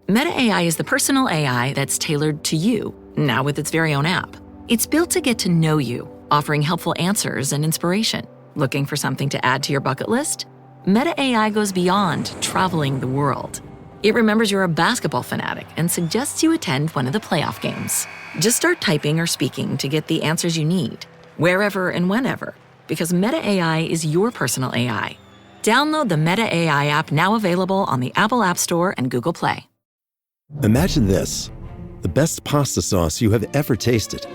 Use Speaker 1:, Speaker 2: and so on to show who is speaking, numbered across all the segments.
Speaker 1: Meta AI is the personal AI that's tailored to you, now with its very own app. It's built to get to know you, offering helpful answers and inspiration. Looking for something to add to your bucket list? Meta AI goes beyond traveling the world. It remembers you're a basketball fanatic and suggests you attend one of the playoff games. Just start typing or speaking to get the answers you need, wherever and whenever, because Meta AI is your personal AI. Download the Meta AI app, now available on the Apple App Store and Google Play.
Speaker 2: Imagine this. The best pasta sauce you have ever tasted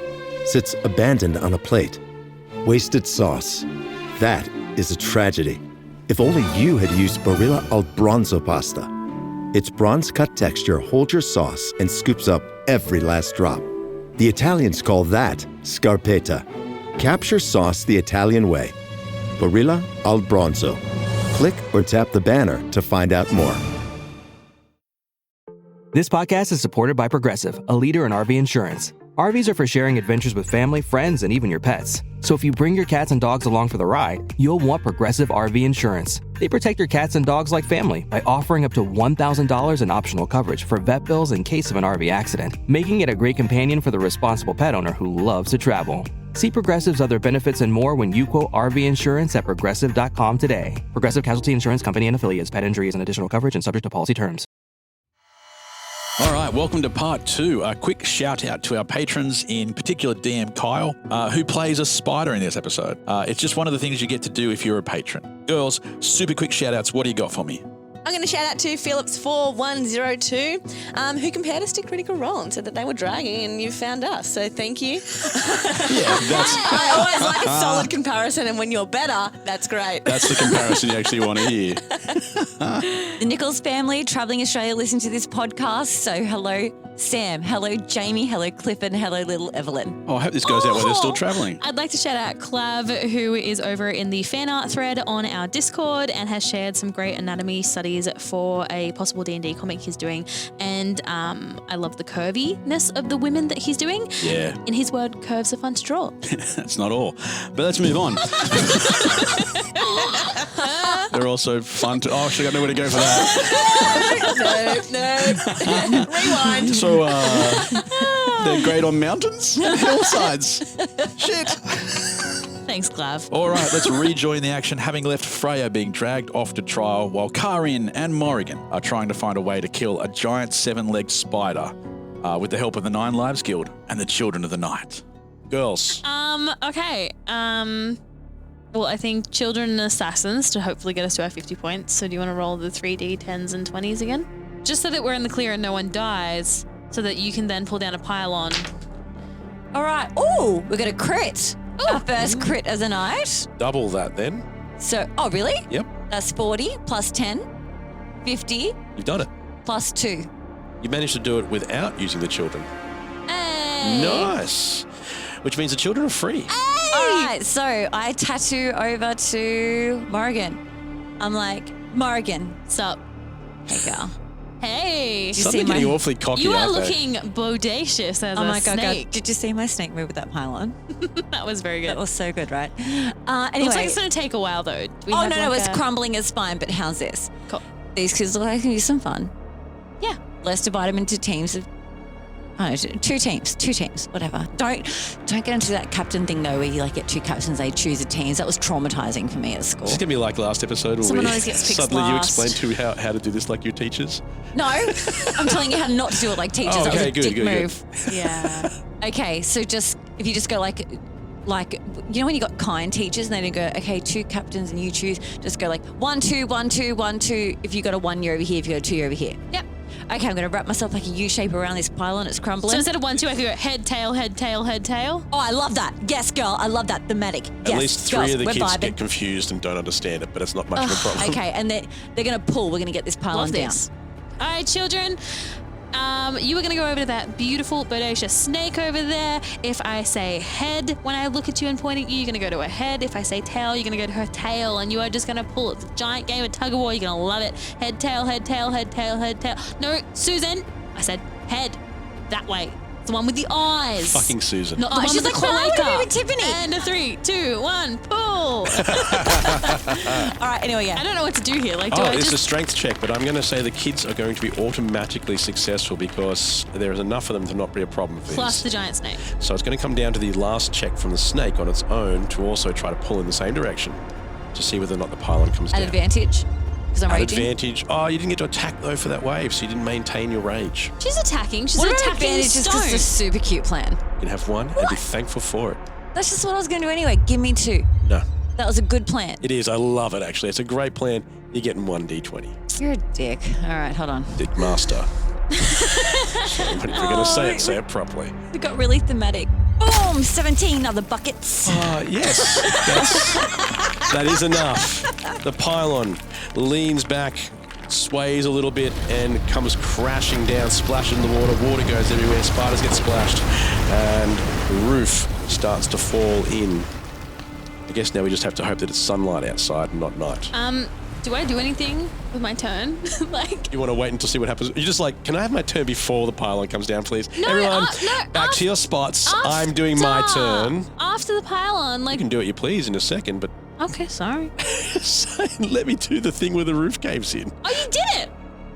Speaker 2: sits abandoned on a plate. Wasted sauce. That is a tragedy. If only you had used Barilla al Bronzo pasta. Its bronze-cut texture holds your sauce and scoops up every last drop. The Italians call that scarpetta. Capture sauce the Italian way. Barilla al Bronzo. Click or tap the banner to find out more.
Speaker 3: This podcast is supported by Progressive, a leader in RV insurance. RVs are for sharing adventures with family, friends, and even your pets. So if you bring your cats and dogs along for the ride, you'll want Progressive RV insurance. They protect your cats and dogs like family by offering up to $1,000 in optional coverage for vet bills in case of an RV accident, making it a great companion for the responsible pet owner who loves to travel. See Progressive's other benefits and more when you quote RV insurance at Progressive.com today. Progressive Casualty Insurance Company and Affiliates. Pet injuries and additional coverage and subject to policy terms.
Speaker 4: All right, welcome to part 2. A quick shout out to our patrons, in particular DM Kyle, who plays a spider in this episode. It's just one of the things you get to do if you're a patron. Girls, super quick shout outs. What do you got for me?
Speaker 5: I'm going to shout out to Phillips4102, who compared us to Critical Role and said that they were dragging and you found us. So thank you. I always like a solid comparison, and when you're better, that's great.
Speaker 4: That's the comparison you actually want to hear.
Speaker 6: The Nichols family travelling Australia listening to this podcast. So hello, Sam. Hello, Jamie. Hello, Clifford. Hello, little Evelyn.
Speaker 4: Oh, I hope this goes out while they're still travelling.
Speaker 7: I'd like to shout out Clav, who is over in the fan art thread on our Discord and has shared some great anatomy studies for a possible D&D comic he's doing. And I love the curviness of the women that he's doing.
Speaker 4: Yeah.
Speaker 7: In his word, curves are fun to draw.
Speaker 4: That's not all. But let's move on. They're also fun to... Oh, should I know where to go for that?
Speaker 5: No. Rewind.
Speaker 4: So, they're great on mountains and hillsides. Shit.
Speaker 7: Thanks, Clav.
Speaker 4: All right, let's rejoin the action, having left Freya being dragged off to trial while Kaa'Riin and Morrigan are trying to find a way to kill a giant 7-legged spider with the help of the 9 Lives Guild and the Children of the Night. Girls.
Speaker 7: Okay. Well, I think Children and Assassins to hopefully get us to our 50 points. So do you want to roll the 3D 10s and 20s again? Just so that we're in the clear and no one dies, so that you can then pull down a pylon.
Speaker 6: All right. Oh, we got a crit. Our first crit as a night.
Speaker 4: Double that then.
Speaker 6: So, oh, really?
Speaker 4: Yep.
Speaker 6: That's 40 plus 10, 50
Speaker 4: You've done it.
Speaker 6: plus 2.
Speaker 4: You managed to do it without using the children.
Speaker 7: Hey.
Speaker 4: Nice. Which means the children are free.
Speaker 6: All right, so I tattoo over to Morrigan. I'm like, Morrigan,
Speaker 7: Sup?
Speaker 6: hey girl.
Speaker 7: Hey.
Speaker 6: Did you
Speaker 4: Something
Speaker 6: see my?
Speaker 4: getting awfully cocky
Speaker 7: You are
Speaker 4: out there.
Speaker 7: looking bodacious as
Speaker 6: Oh
Speaker 7: a
Speaker 6: my god,
Speaker 7: snake.
Speaker 6: did you see my snake move with that pylon?
Speaker 7: That was very good.
Speaker 6: That was so good, right?
Speaker 7: It
Speaker 6: Anyway.
Speaker 7: looks like it's going to take a while, though.
Speaker 6: Oh no, it's crumbling, it's fine. But how's this?
Speaker 7: Cool.
Speaker 6: These kids look like they can use some fun.
Speaker 7: Yeah.
Speaker 6: Let's divide them into teams of, I don't know, two teams, whatever. Don't get into that captain thing though, where you like get 2 captains, they choose a team. That was traumatizing for me at school.
Speaker 4: It's going to be like last episode where
Speaker 7: Someone always gets picked
Speaker 4: suddenly
Speaker 7: last.
Speaker 4: you explained to how to do this like your teachers.
Speaker 6: No, I'm telling you how not to do it like teachers.
Speaker 4: Oh,
Speaker 6: That was
Speaker 4: okay,
Speaker 6: a
Speaker 4: good,
Speaker 6: dick
Speaker 4: good, good.
Speaker 6: move.
Speaker 7: Yeah.
Speaker 6: Okay, so if you just go like, you know when you got kind teachers and they don't go, okay, 2 captains and you choose, just go like 1, 2, 1, 2, 1, 2. If you got a 1, you're over here. If you got a 2, you're over here.
Speaker 7: Yep.
Speaker 6: Okay, I'm going to wrap myself like a U shape around this pylon. It's crumbling.
Speaker 7: So instead of 1, 2, I could go head, tail, head, tail, head, tail.
Speaker 6: Oh, I love that. Yes, girl. I love that. Thematic.
Speaker 4: At
Speaker 6: Yes,
Speaker 4: least 3
Speaker 6: girls,
Speaker 4: of the
Speaker 6: we're
Speaker 4: kids
Speaker 6: vibing.
Speaker 4: get confused and don't understand it, but it's not much of a problem.
Speaker 6: Okay, and they're going to pull. We're going to get this pylon
Speaker 7: Love
Speaker 6: down.
Speaker 7: this. All right, children. You are going to go over to that beautiful bodacious snake over there. If I say head, when I look at you and point at you, you're going to go to a head. If I say tail, you're going to go to her tail, and you are just going to pull. It's a giant game of tug of war. You're going to love it. Head, tail, head, tail, head, tail, head, tail. No, Susan, I said head. That way. It's the one with the eyes.
Speaker 4: Fucking Susan.
Speaker 7: Not the one
Speaker 6: she's
Speaker 7: with the
Speaker 6: like, no, I
Speaker 7: cloaca.
Speaker 6: wanna be Tiffany.
Speaker 7: And a 3, 2, 1, pull.
Speaker 6: All right, anyway,
Speaker 7: I
Speaker 6: yeah.
Speaker 7: don't know what to do here. Like, do
Speaker 8: Oh,
Speaker 7: I
Speaker 8: it's a
Speaker 7: just...
Speaker 8: strength check, but I'm going to say the kids are going to be automatically successful because there is enough of them to not be a problem for
Speaker 7: Plus
Speaker 8: this.
Speaker 7: the giant snake.
Speaker 8: So it's going to come down to the last check from the snake on its own to also try to pull in the same direction to see whether or not the pylon comes
Speaker 6: At
Speaker 8: down.
Speaker 6: advantage. Because I'm
Speaker 8: At
Speaker 6: raging.
Speaker 8: advantage. Oh, you didn't get to attack though for that wave, so you didn't maintain your rage.
Speaker 7: She's attacking. She's
Speaker 6: What are
Speaker 7: attacking
Speaker 6: advantages? Because
Speaker 7: stone.
Speaker 6: it's a super cute plan.
Speaker 8: You can have one and be thankful for it.
Speaker 6: That's just what I was going to do anyway. Give me 2.
Speaker 8: No,
Speaker 6: That was a good plan.
Speaker 8: it is. I love it, actually. It's a great plan. You're getting 1d20.
Speaker 6: You're a dick. All right, hold on.
Speaker 8: Dick Master. So, if you're going to say it properly.
Speaker 6: We got really thematic. Boom! 17 other buckets.
Speaker 8: Yes, that is enough. The pylon leans back, sways a little bit, and comes crashing down, splashes in the water. Water goes everywhere, spiders get splashed, and the roof starts to fall in. I guess now we just have to hope that it's sunlight outside and not night.
Speaker 7: Do I do anything with my turn? Like...
Speaker 8: You want to wait until see what happens? You're just like, can I have my turn before the pylon comes down, please?
Speaker 7: No,
Speaker 8: Everyone,
Speaker 7: no,
Speaker 8: back to your spots. I'm doing my turn.
Speaker 7: After the pylon, like...
Speaker 8: You can do what you please in a second, but
Speaker 7: Okay, sorry.
Speaker 8: let me do the thing where the roof caves in.
Speaker 7: Oh, you did it!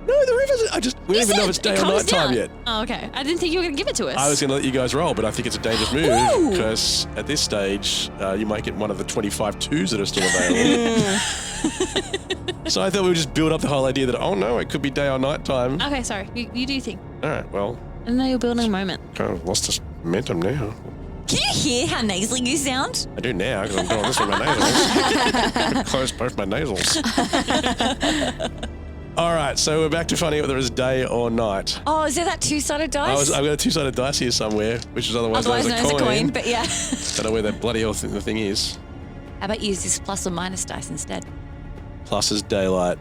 Speaker 8: No, the roof isn't. We don't even know if it's
Speaker 7: It
Speaker 8: day or
Speaker 7: comes
Speaker 8: night time
Speaker 7: down.
Speaker 8: yet.
Speaker 7: Oh, okay. I didn't think you were going to give it to us.
Speaker 8: I was going to let you guys roll, but I think it's a dangerous move
Speaker 6: Ooh.
Speaker 8: because at this stage, you might get one of the 25 twos that are still available. So I thought we would just build up the whole idea that, oh no, it could be day or night time.
Speaker 7: Okay, sorry. You do your thing.
Speaker 8: All right, well,
Speaker 7: I know you're building a moment.
Speaker 8: kind of lost this momentum now.
Speaker 6: Can you hear how nasally you sound?
Speaker 8: I do now because I'm doing this with my nasals. Close both my nasals. All right, so we're back to finding out whether it's day or night.
Speaker 6: Oh, is there that 2-sided dice?
Speaker 8: I've got a two-sided dice here somewhere, which is otherwise
Speaker 6: Otherwise
Speaker 8: known
Speaker 6: known as a coin,
Speaker 8: coin.
Speaker 6: but yeah.
Speaker 8: Don't know where that bloody hell the thing is.
Speaker 6: How about use this plus or minus dice instead?
Speaker 8: Plus is daylight,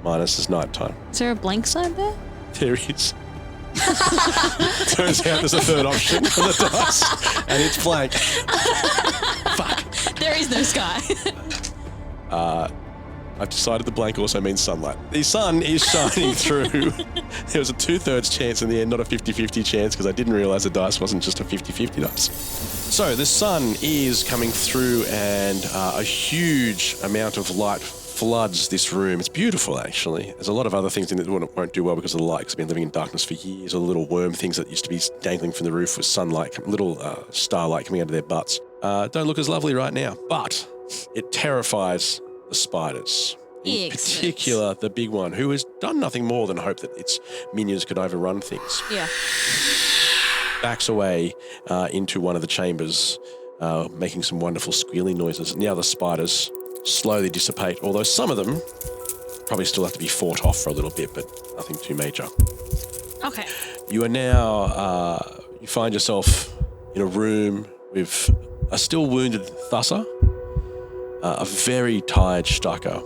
Speaker 8: minus is nighttime.
Speaker 7: Is there a blank side there?
Speaker 8: There is. Turns out there's a third option on the dice, and it's blank. Fuck.
Speaker 7: There is no sky.
Speaker 8: I've decided the blank also means sunlight. The sun is shining through. There was a 2/3 chance in the end, not a 50-50 chance, because I didn't realise the dice wasn't just a 50-50 dice. So the sun is coming through, and a huge amount of light floods this room. It's beautiful, actually. There's a lot of other things in it that won't do well because of the light, because we've been living in darkness for years. All the little worm things that used to be dangling from the roof with sunlight, little starlight coming out of their butts. Don't look as lovely right now, but it terrifies the spiders. In
Speaker 7: Excellent.
Speaker 8: particular, the big one, who has done nothing more than hope that its minions could overrun things.
Speaker 7: Yeah.
Speaker 8: Backs away into one of the chambers, making some wonderful squealing noises. And the other spiders slowly dissipate, although some of them probably still have to be fought off for a little bit, but nothing too major.
Speaker 7: Okay.
Speaker 8: You are now, you find yourself in a room with a still wounded Thusser, a very tired Stucker,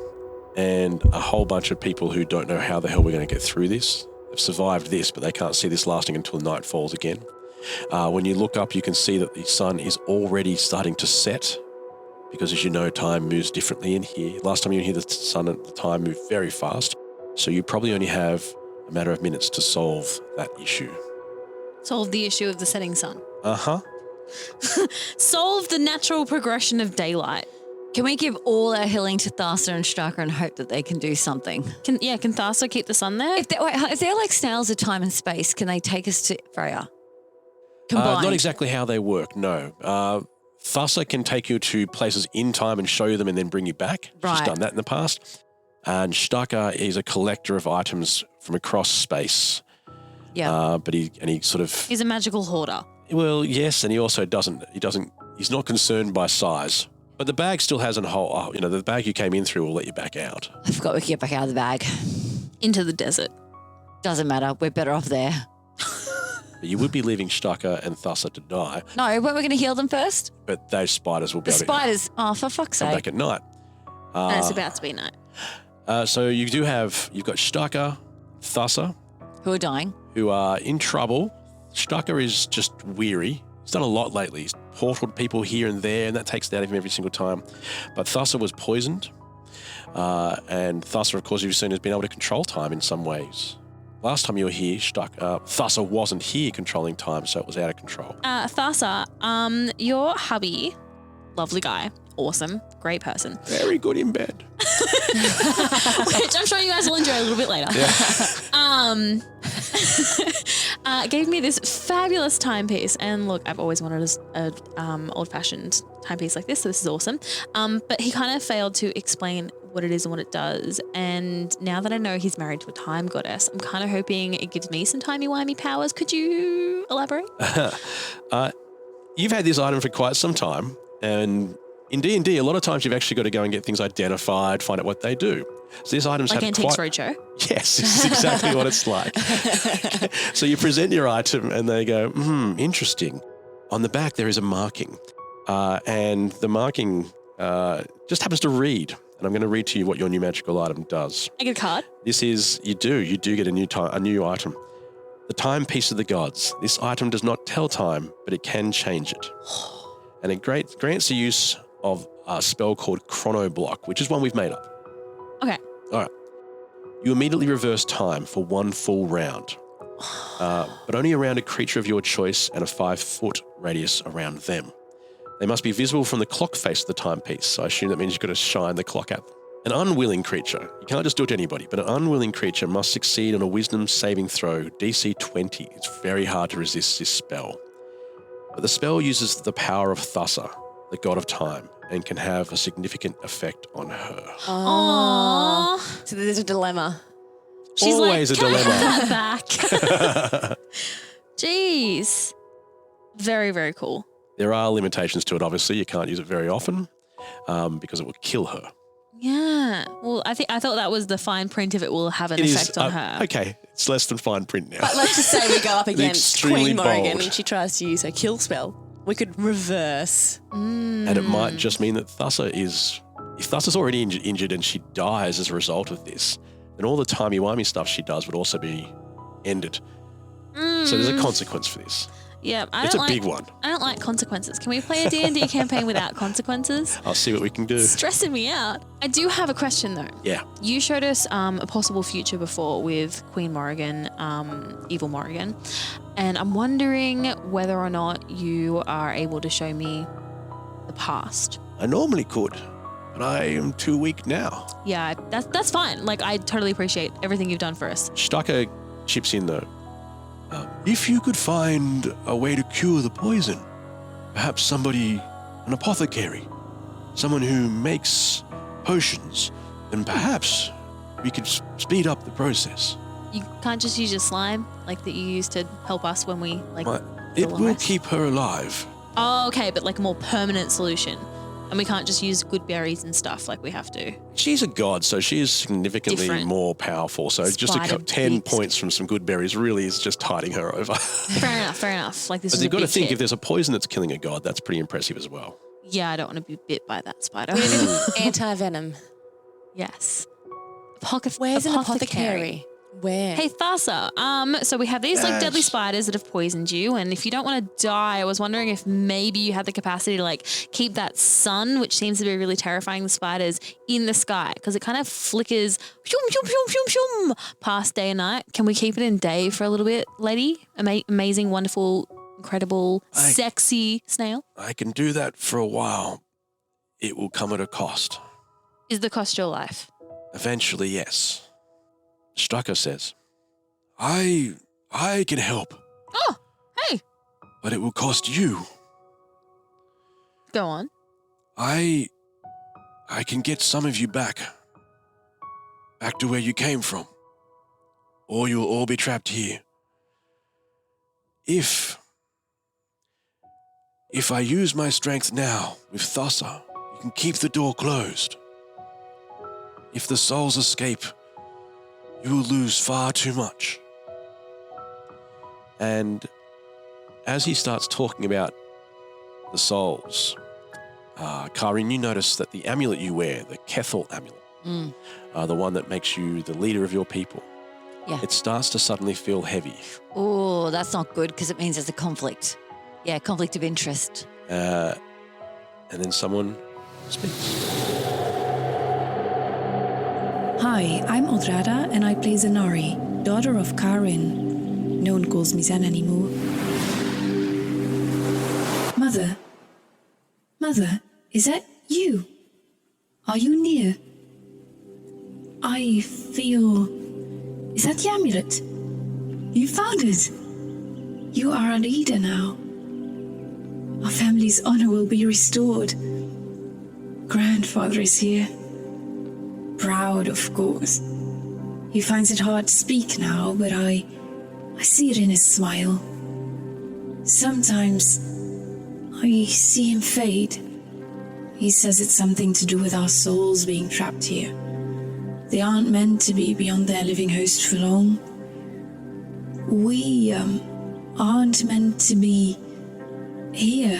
Speaker 8: and a whole bunch of people who don't know how the hell we're going to get through this. They've survived this, but they can't see this lasting until night falls again. When you look up, you can see that the sun is already starting to set, because as you know, time moves differently in here. Last time you were here, the sun at the time moved very fast, so you probably only have a matter of minutes to solve that issue.
Speaker 7: Solve the issue of the setting sun.
Speaker 8: Uh-huh.
Speaker 7: Solve the natural progression of daylight.
Speaker 6: Can we give all our healing to Thassa and Straka and hope that they can do something?
Speaker 7: Can Thassa keep the sun there?
Speaker 6: If they're like snails of time and space, can they take us to Freya? Combined.
Speaker 8: Not exactly how they work, no. Thassa can take you to places in time and show you them and then bring you back.
Speaker 6: Right.
Speaker 8: She's done that in the past. And Stucker is a collector of items from across space.
Speaker 6: Yeah.
Speaker 8: But he sort of,
Speaker 7: He's a magical hoarder.
Speaker 8: well, yes, and he also he's not concerned by size. But the bag still has the bag you came in through will let you back out.
Speaker 6: I forgot we could get back out of the bag.
Speaker 7: Into the desert.
Speaker 6: Doesn't matter. We're better off there.
Speaker 8: But you would be leaving Stucker and Thassa to die,
Speaker 6: No, weren't we going to heal them first?
Speaker 8: but those spiders will be
Speaker 6: The
Speaker 8: able
Speaker 6: spiders. Oh, for fuck's
Speaker 8: to come
Speaker 6: sake.
Speaker 8: back at night.
Speaker 7: And it's about to be night.
Speaker 8: So you've got Stucker, Thassa,
Speaker 6: Who are dying?
Speaker 8: who are in trouble. Stucker is just weary. He's done a lot lately. He's portaled people here and there, and that takes it out of him every single time. But Thassa was poisoned. And Thassa, of course, you've seen, has been able to control time in some ways. last time you were here, Thassa wasn't here controlling time, so it was out of control.
Speaker 7: Thassa, your hubby, lovely guy, awesome, great person.
Speaker 8: Very good in bed.
Speaker 7: Which I'm sure you guys will enjoy a little bit later.
Speaker 8: Yeah.
Speaker 7: Gave me this fabulous timepiece, and look, I've always wanted a old-fashioned timepiece like this, so this is awesome. But he kind of failed to explain what it is and what it does, and now that I know he's married to a time goddess, I'm kind of hoping it gives me some timey-wimey powers. Could you elaborate?
Speaker 8: You've had this item for quite some time, and in D&D, a lot of times you've actually got to go and get things identified, find out what they do. So this item's
Speaker 7: like Antiques Roadshow?
Speaker 8: Yes, this is exactly what it's like. So you present your item and they go, interesting. On the back, there is a marking. And the marking just happens to read. And I'm going to read to you what your new magical item does.
Speaker 7: I get a card?
Speaker 8: This is, you do get a new item. The Timepiece of the Gods. This item does not tell time, but it can change it. And it grants the use of a spell called Chrono Block, which is one we've made up.
Speaker 7: Okay.
Speaker 8: All right. You immediately reverse time for 1 full round, but only around a creature of your choice and a 5-foot radius around them. They must be visible from the clock face of the timepiece, so I assume that means you've got to shine the clock at them. An unwilling creature, you can't just do it to anybody, but an unwilling creature must succeed on a wisdom saving throw, DC 20. It's very hard to resist this spell. But the spell uses the power of Thassa, the god of time, and can have a significant effect on her.
Speaker 5: Aww. So there's a dilemma.
Speaker 7: She's
Speaker 8: always
Speaker 7: like,
Speaker 8: a dilemma.
Speaker 7: Can I have that back? Jeez. Very, very cool.
Speaker 8: There are limitations to it, obviously. You can't use it very often because it will kill her.
Speaker 7: Yeah. Well, I thought that was the fine print if it will have an effect on her.
Speaker 8: Okay, it's less than fine print now.
Speaker 5: But let's just say we go up against
Speaker 8: Extremely
Speaker 5: Queen Morrigan
Speaker 8: bold.
Speaker 5: and she tries to use her kill spell. We could reverse.
Speaker 8: And it might just mean that Thassa is... If Thassa's already injured and she dies as a result of this, then all the timey-wimey stuff she does would also be ended. So there's a consequence for this.
Speaker 7: Yeah,
Speaker 8: It's a big one.
Speaker 7: I don't like consequences. Can we play a D&D campaign without consequences?
Speaker 8: I'll see what we can do.
Speaker 7: It's stressing me out. I do have a question though.
Speaker 8: Yeah.
Speaker 7: You showed us a possible future before with Queen Morrigan, Evil Morrigan, and I'm wondering whether or not you are able to show me the past.
Speaker 8: I normally could, but I am too weak now.
Speaker 7: Yeah, that's fine. Like, I totally appreciate everything you've done for us.
Speaker 8: Stucker chips in though. If you could find a way to cure the poison, perhaps an apothecary, someone who makes potions, then perhaps we could speed up the process.
Speaker 7: You can't just use your slime like that you used to help us when we
Speaker 8: It will keep her alive.
Speaker 7: Oh, okay, but like a more permanent solution. And we can't just use good berries and stuff like we have to.
Speaker 8: She's a god, so she is significantly
Speaker 7: Different.
Speaker 8: more powerful. So just
Speaker 7: Spider
Speaker 8: 10
Speaker 7: beast.
Speaker 8: points from some good berries really is just tiding her over.
Speaker 7: Fair enough. Like this
Speaker 8: But
Speaker 7: is
Speaker 8: you've
Speaker 7: a
Speaker 8: got to
Speaker 7: big
Speaker 8: think,
Speaker 7: hit.
Speaker 8: if there's a poison that's killing a god, that's pretty impressive as well.
Speaker 7: Yeah, I don't want to be bit by that spider.
Speaker 5: Anti-venom.
Speaker 7: Yes.
Speaker 5: Where's an apothecary? Where?
Speaker 7: Hey, Thassa, so we have these like deadly spiders that have poisoned you, and if you don't want to die, I was wondering if maybe you had the capacity to like keep that sun, which seems to be really terrifying the spiders, in the sky, because it kind of flickers past day and night. Can we keep it in day for a little bit, lady? Amazing, wonderful, incredible, sexy snail.
Speaker 8: I can do that for a while. It will come at a cost.
Speaker 7: Is the cost your life?
Speaker 8: Eventually, yes. Strucker says, I can help.
Speaker 7: Oh, hey.
Speaker 8: But it will cost you.
Speaker 7: Go on.
Speaker 8: I can get some of you back to where you came from. Or you'll all be trapped here. If I use my strength now with Thassa, you can keep the door closed. If the souls escape, you will lose far too much. And as he starts talking about the souls, Kaa'Riin, you notice that the amulet you wear, the Kethel amulet, the one that makes you the leader of your people, it starts to suddenly feel heavy.
Speaker 6: Oh, that's not good because it means there's a conflict. Yeah, conflict of interest.
Speaker 8: And then someone speaks.
Speaker 9: Hi, I'm Odrada and I play Zanari, daughter of Kaa'Riin. No one calls me Zen anymore. Mother, is that you? Are you near? I feel... Is that the amulet? You found it. You are a leader now. Our family's honor will be restored. Grandfather is here. Proud, of course. He finds it hard to speak now, but I see it in his smile. Sometimes I see him fade. He says it's something to do with our souls being trapped here. They aren't meant to be beyond their living host for long. We, aren't meant to be here,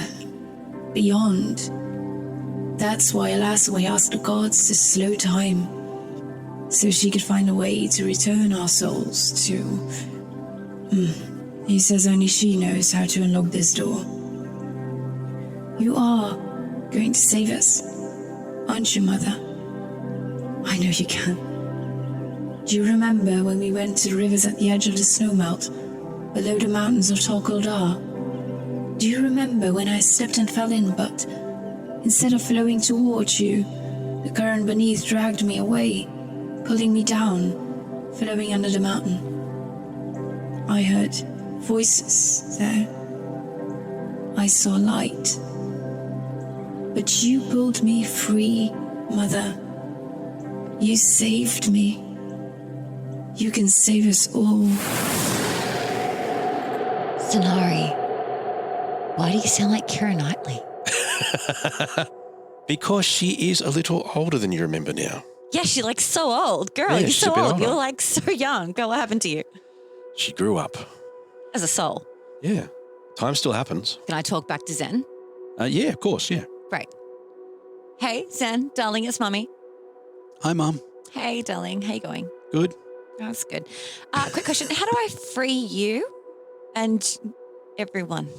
Speaker 9: beyond. That's why Alana asked the gods to slow time, so she could find a way to return our souls to... He says only she knows how to unlock this door. You are going to save us, aren't you, Mother? I know you can. Do you remember when we went to the rivers at the edge of the snowmelt, below the mountains of Torquildar? Do you remember when I slipped and fell in, but instead of flowing towards you, the current beneath dragged me away, pulling me down, flowing under the mountain? I heard voices there. I saw light. But you pulled me free, Mother. You saved me. You can save us all.
Speaker 6: Sonari, why do you sound like Keira Knightley?
Speaker 8: Because she is a little older than you remember now.
Speaker 6: Yeah, she's like so old. Girl,
Speaker 8: Yeah,
Speaker 6: you're
Speaker 8: she's
Speaker 6: so
Speaker 8: a bit
Speaker 6: old.
Speaker 8: older.
Speaker 6: You're like so young. Girl, what happened to you?
Speaker 8: She grew up.
Speaker 6: As a soul.
Speaker 8: Yeah. Time still happens.
Speaker 6: Can I talk back to Zen?
Speaker 8: Yeah, of course, yeah.
Speaker 6: Great. Hey, Zen, darling, it's Mummy.
Speaker 4: Hi, Mum.
Speaker 6: Hey, darling, how you going?
Speaker 4: Good.
Speaker 6: That's good. Quick question. How do I free you and everyone?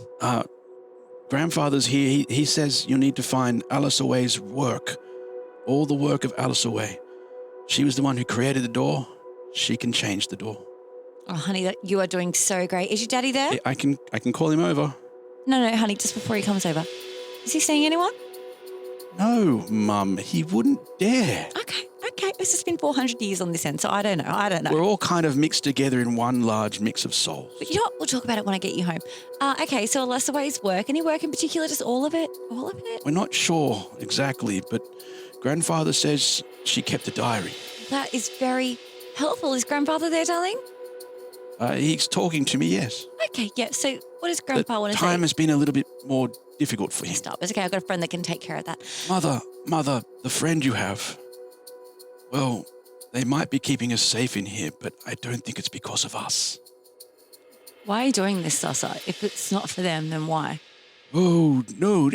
Speaker 4: Grandfather's here. He says you need to find Alice Away's work. All the work of Alice Away. She was the one who created the door. She can change the door.
Speaker 6: Oh, honey, you are doing so great. Is your daddy there?
Speaker 4: I can call him over.
Speaker 6: No, honey, just before he comes over. Is he seeing anyone?
Speaker 4: No, Mum, he wouldn't dare.
Speaker 6: Okay. It's just been 400 years on this end, so I don't know.
Speaker 4: We're all kind of mixed together in one large mix of souls.
Speaker 6: But you know what? We'll talk about it when I get you home. Okay, so Alice Away's work. Any work in particular? Just all of it? All of it?
Speaker 4: We're not sure exactly, but Grandfather says she kept a diary.
Speaker 6: That is very helpful. Is Grandfather there, darling?
Speaker 4: He's talking to me, yes.
Speaker 6: Okay, yeah. So what does Grandpa want to say?
Speaker 4: Time has been a little bit more difficult for him.
Speaker 6: Stop. It's okay. I've got a friend that can take care of that.
Speaker 4: Mother, the friend you have, well, they might be keeping us safe in here, but I don't think it's because of us.
Speaker 6: Why are you doing this, Sasa? If it's not for them, then why?
Speaker 4: Oh, no,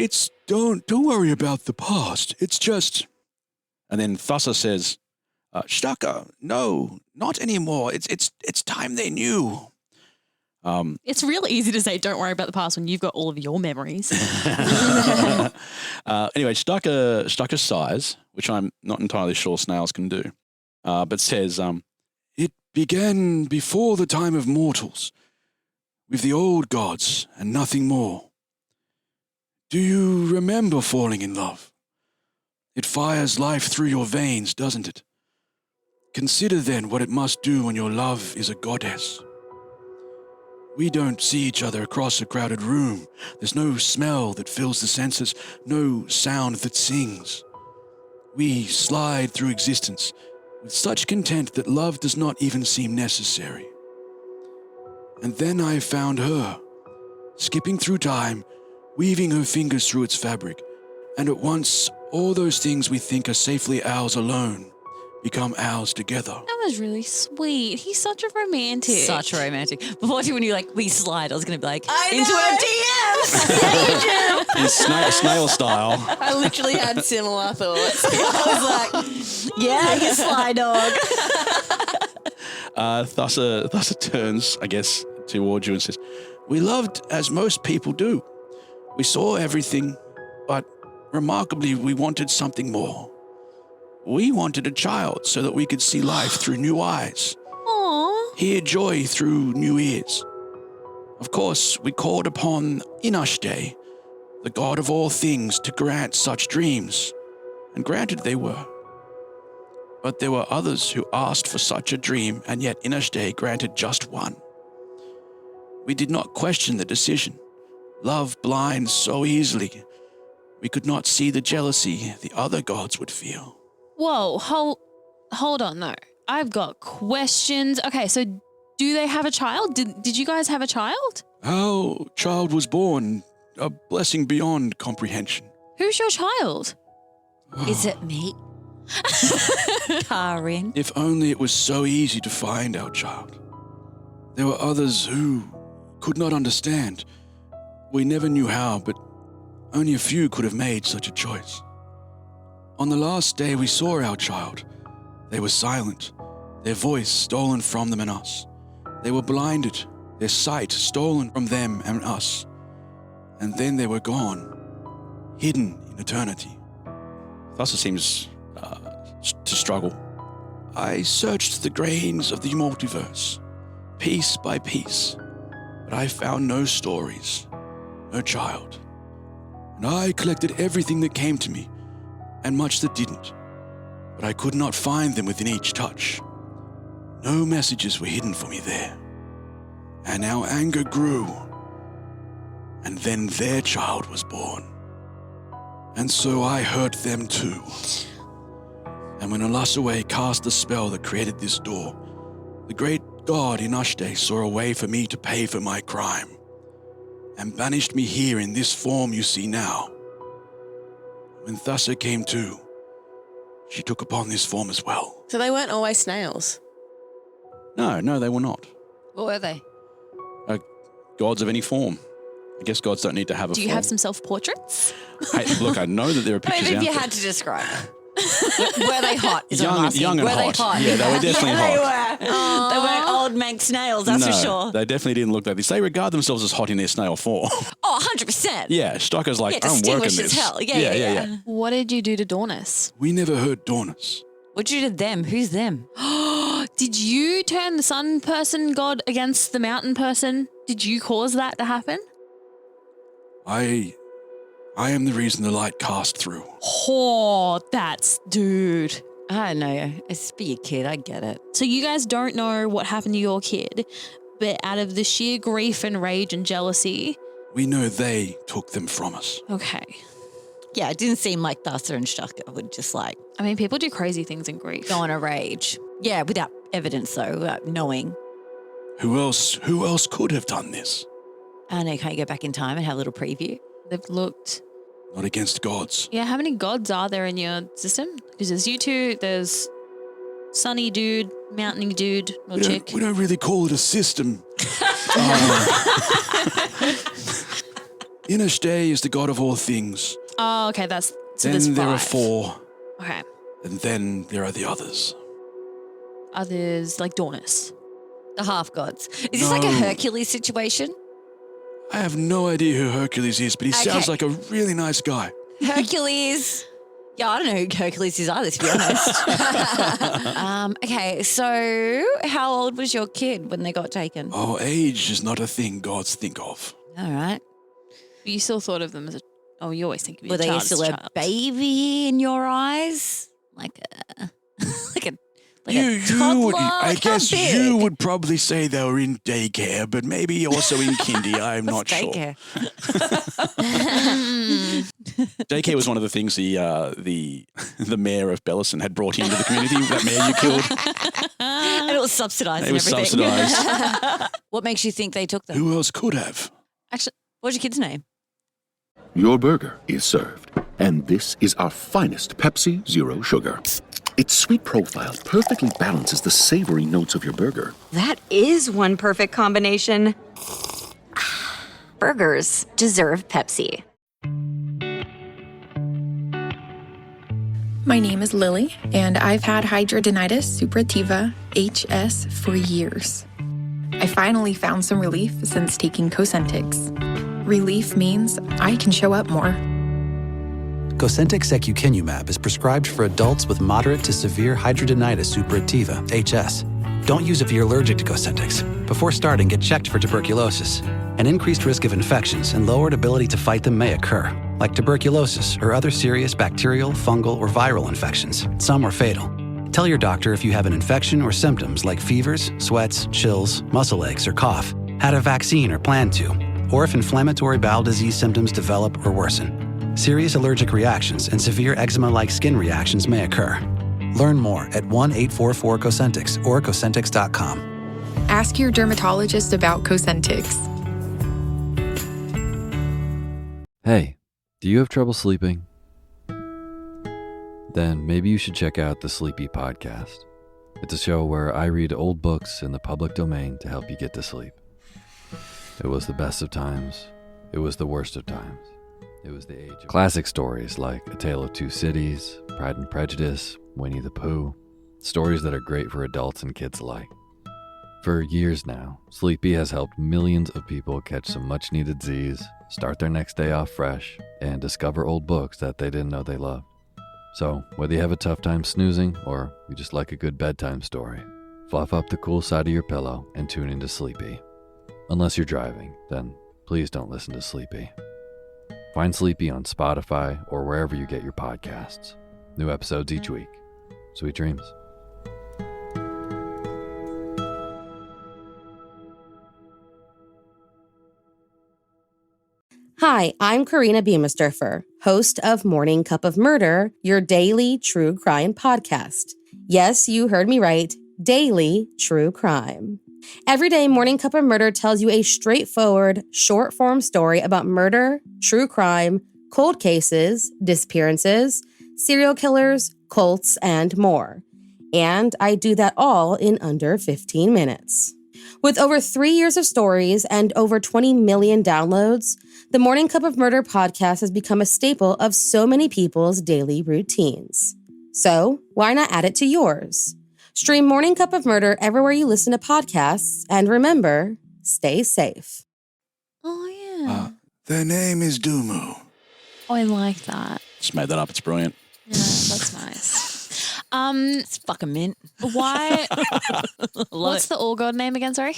Speaker 4: don't worry about the past. It's just... And then Thassa says, Shtaka, no, not anymore. It's time they knew.
Speaker 7: It's real easy to say, don't worry about the past when you've got all of your memories.
Speaker 4: Anyway, Shtaka sighs, which I'm not entirely sure snails can do, but says, it began before the time of mortals, with the old gods and nothing more. Do you remember falling in love? It fires life through your veins, doesn't it? Consider then what it must do when your love is a goddess. We don't see each other across a crowded room. There's no smell that fills the senses, no sound that sings. We slide through existence with such content that love does not even seem necessary. And then I found her, skipping through time, weaving her fingers through its fabric, and at once all those things we think are safely ours alone become ours together.
Speaker 7: That was really sweet. He's such a romantic.
Speaker 6: Such a romantic. Before when you we slide, I was going to be like, into
Speaker 5: I
Speaker 6: our DMs.
Speaker 8: In snail style.
Speaker 5: I literally had similar thoughts. I was like,
Speaker 6: yeah, you slide dog.
Speaker 4: Thassa turns, I guess, towards you and says, we loved as most people do. We saw everything, but remarkably, we wanted something more. We wanted a child so that we could see life through new eyes.
Speaker 7: Aww.
Speaker 10: hear joy through new ears. Of course, we called upon Inashde, the god of all things, to grant such dreams, and granted they were. But there were others who asked for such a dream, and yet Inashde granted just one. We did not question the decision. Love blinds so easily. We could not see the jealousy the other gods would feel.
Speaker 7: Whoa, hold on, no. I've got questions. Okay, so do they have a child? Did you guys have a child?
Speaker 10: Our child was born, a blessing beyond comprehension.
Speaker 7: Who's your child?
Speaker 6: Is it me? Kaa'Riin.
Speaker 10: If only it was so easy to find our child. There were others who could not understand. We never knew how, but only a few could have made such a choice. On the last day we saw our child, they were silent, their voice stolen from them and us. They were blinded, their sight stolen from them and us. And then they were gone, hidden in eternity.
Speaker 8: Thus it seems to struggle.
Speaker 10: I searched the grains of the multiverse, piece by piece, but I found no stories, no child. And I collected everything that came to me, and much that didn't, but I could not find them within each touch. No messages were hidden for me there. And our anger grew, and then their child was born. And so I hurt them too. And when Alasaway cast the spell that created this door, the great god Inashde saw a way for me to pay for my crime, and banished me here in this form you see now. When Thassa came to, she took upon this form as well.
Speaker 5: So they weren't always snails.
Speaker 8: No, they were not.
Speaker 6: What were they?
Speaker 8: Gods of any form. I guess gods don't need to have a
Speaker 7: Do
Speaker 8: form.
Speaker 7: you have some self-portraits?
Speaker 8: Hey, look, I know that there are pictures
Speaker 6: Maybe if
Speaker 8: out
Speaker 6: you
Speaker 8: there.
Speaker 6: had to describe. Were they hot? Is what I'm asking.
Speaker 8: Young and
Speaker 6: were
Speaker 8: hot.
Speaker 6: They hot?
Speaker 8: Yeah, they were definitely hot.
Speaker 6: They were. They weren't old mank snails, that's
Speaker 8: no,
Speaker 6: for sure.
Speaker 8: They definitely didn't look like this. They regard themselves as hot in their snail form.
Speaker 6: Oh, 100%.
Speaker 8: Yeah, Stocker's like,
Speaker 6: Yeah,
Speaker 8: I'm working
Speaker 6: distinguished
Speaker 8: this.
Speaker 6: as hell. Yeah.
Speaker 7: What did you do to Dornus?
Speaker 10: We never heard Dornus.
Speaker 6: What you did them? Who's them?
Speaker 7: Did you turn the sun person god against the mountain person? Did you cause that to happen?
Speaker 10: I am the reason the light cast through.
Speaker 7: Oh, dude.
Speaker 6: I don't know. It's be a kid. I get it.
Speaker 7: So you guys don't know what happened to your kid, but out of the sheer grief and rage and jealousy.
Speaker 10: We know they took them from us.
Speaker 7: Okay.
Speaker 6: Yeah, it didn't seem like Thassa and Stucker would just like
Speaker 7: I mean, people do crazy things in grief.
Speaker 6: go on a rage. Yeah, without evidence though, without knowing.
Speaker 10: Who else could have done this?
Speaker 6: I know, can't you go back in time and have a little preview?
Speaker 7: They've looked.
Speaker 10: Not against gods.
Speaker 7: Yeah, how many gods are there in your system? Because there's you two, there's sunny dude, mountainy dude, or chick.
Speaker 10: We don't really call it a system. Inashde is the god of all things.
Speaker 7: Oh, okay, so
Speaker 10: then
Speaker 7: there's 5.
Speaker 10: there are 4.
Speaker 7: Okay.
Speaker 10: And then there are the others.
Speaker 7: Others like Dornus.
Speaker 6: The half gods. Is this like a Hercules situation?
Speaker 10: I have no idea who Hercules is, but he sounds like a really nice guy.
Speaker 6: Hercules. Yeah, I don't know who Hercules is either, to be honest. Okay, so how old was your kid when they got taken?
Speaker 10: Oh, age is not a thing gods think of.
Speaker 6: All right.
Speaker 7: But you still thought of them as you always think of your
Speaker 6: Were they
Speaker 7: child as
Speaker 6: still a
Speaker 7: child.
Speaker 6: baby in your eyes? Like a
Speaker 10: You
Speaker 6: toddler?
Speaker 10: would, I
Speaker 6: How
Speaker 10: guess
Speaker 6: big?
Speaker 10: you would probably say they were in daycare, but maybe also in kindy. I'm not sure.
Speaker 6: Daycare.
Speaker 8: Daycare was one of the things the mayor of Bellison had brought into the community. That mayor you killed.
Speaker 6: And it was subsidised.
Speaker 8: It was
Speaker 6: and everything.
Speaker 8: subsidised.
Speaker 6: What makes you think they took them?
Speaker 10: Who else could have?
Speaker 7: Actually,
Speaker 6: What's your kid's name?
Speaker 11: Your burger is served, and this is our finest Pepsi Zero Sugar. Its sweet profile perfectly balances the savory notes of your burger.
Speaker 12: That is one perfect combination. Burgers deserve Pepsi.
Speaker 13: My name is Lily, and I've had hidradenitis suppurativa, HS, for years. I finally found some relief since taking Cosentyx. Relief means I can show up more.
Speaker 14: Cosentyx secukinumab is prescribed for adults with moderate to severe hidradenitis suppurativa, HS. Don't use if you're allergic to Cosentyx. Before starting, get checked for tuberculosis. An increased risk of infections and lowered ability to fight them may occur, like tuberculosis or other serious bacterial, fungal, or viral infections. Some are fatal. Tell your doctor if you have an infection or symptoms like fevers, sweats, chills, muscle aches, or cough, had a vaccine or plan to, or if inflammatory bowel disease symptoms develop or worsen. Serious allergic reactions and severe eczema-like skin reactions may occur. Learn more at 1-844-COSENTYX or Cosentyx.com.
Speaker 13: Ask your dermatologist about Cosentyx.
Speaker 15: Hey, do you have trouble sleeping? Then maybe you should check out the Sleepy Podcast. It's a show where I read old books in the public domain to help you get to sleep. It was the best of times. It was the worst of times. It was the age of classic stories like A Tale of Two Cities, Pride and Prejudice, Winnie the Pooh. Stories that are great for adults and kids alike. For years now, Sleepy has helped millions of people catch some much-needed Z's, start their next day off fresh, and discover old books that they didn't know they loved. So, whether you have a tough time snoozing or you just like a good bedtime story, fluff up the cool side of your pillow and tune into Sleepy. Unless you're driving, then please don't listen to Sleepy. Find Sleepy on Spotify or wherever you get your podcasts. New episodes each week. Sweet dreams.
Speaker 16: Hi, I'm Kaa'Riin Beamisturfer, host of Morning Cup of Murder, your daily true crime podcast. Yes, you heard me right, daily true crime. Every day, Morning Cup of Murder tells you a straightforward, short-form story about murder, true crime, cold cases, disappearances, serial killers, cults, and more. And I do that all in under 15 minutes. With over 3 years of stories and over 20 million downloads, the Morning Cup of Murder podcast has become a staple of so many people's daily routines. So, why not add it to yours? Stream Morning Cup of Murder everywhere you listen to podcasts, and remember, stay safe.
Speaker 6: Oh, yeah.
Speaker 10: Their name is Dumu.
Speaker 6: Oh, I like that.
Speaker 4: Just made that up. It's brilliant.
Speaker 6: Yeah, that's nice. It's fucking mint. Why?
Speaker 7: What's the all god name again? Sorry.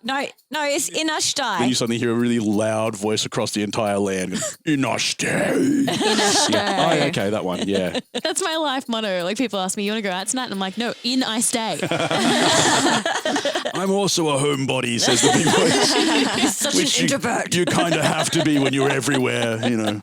Speaker 6: No, it's Inashtai.
Speaker 8: Then you suddenly hear a really loud voice across the entire land. Inashtai.
Speaker 7: Inashtai.
Speaker 8: Oh, okay, that one. Yeah.
Speaker 7: That's my life motto. Like people ask me, "You want to go out tonight?" And I'm like, "No, in I stay."
Speaker 8: I'm also a homebody, says the big voice.
Speaker 6: He's such an introvert.
Speaker 8: You kind of have to be when you're everywhere, you know.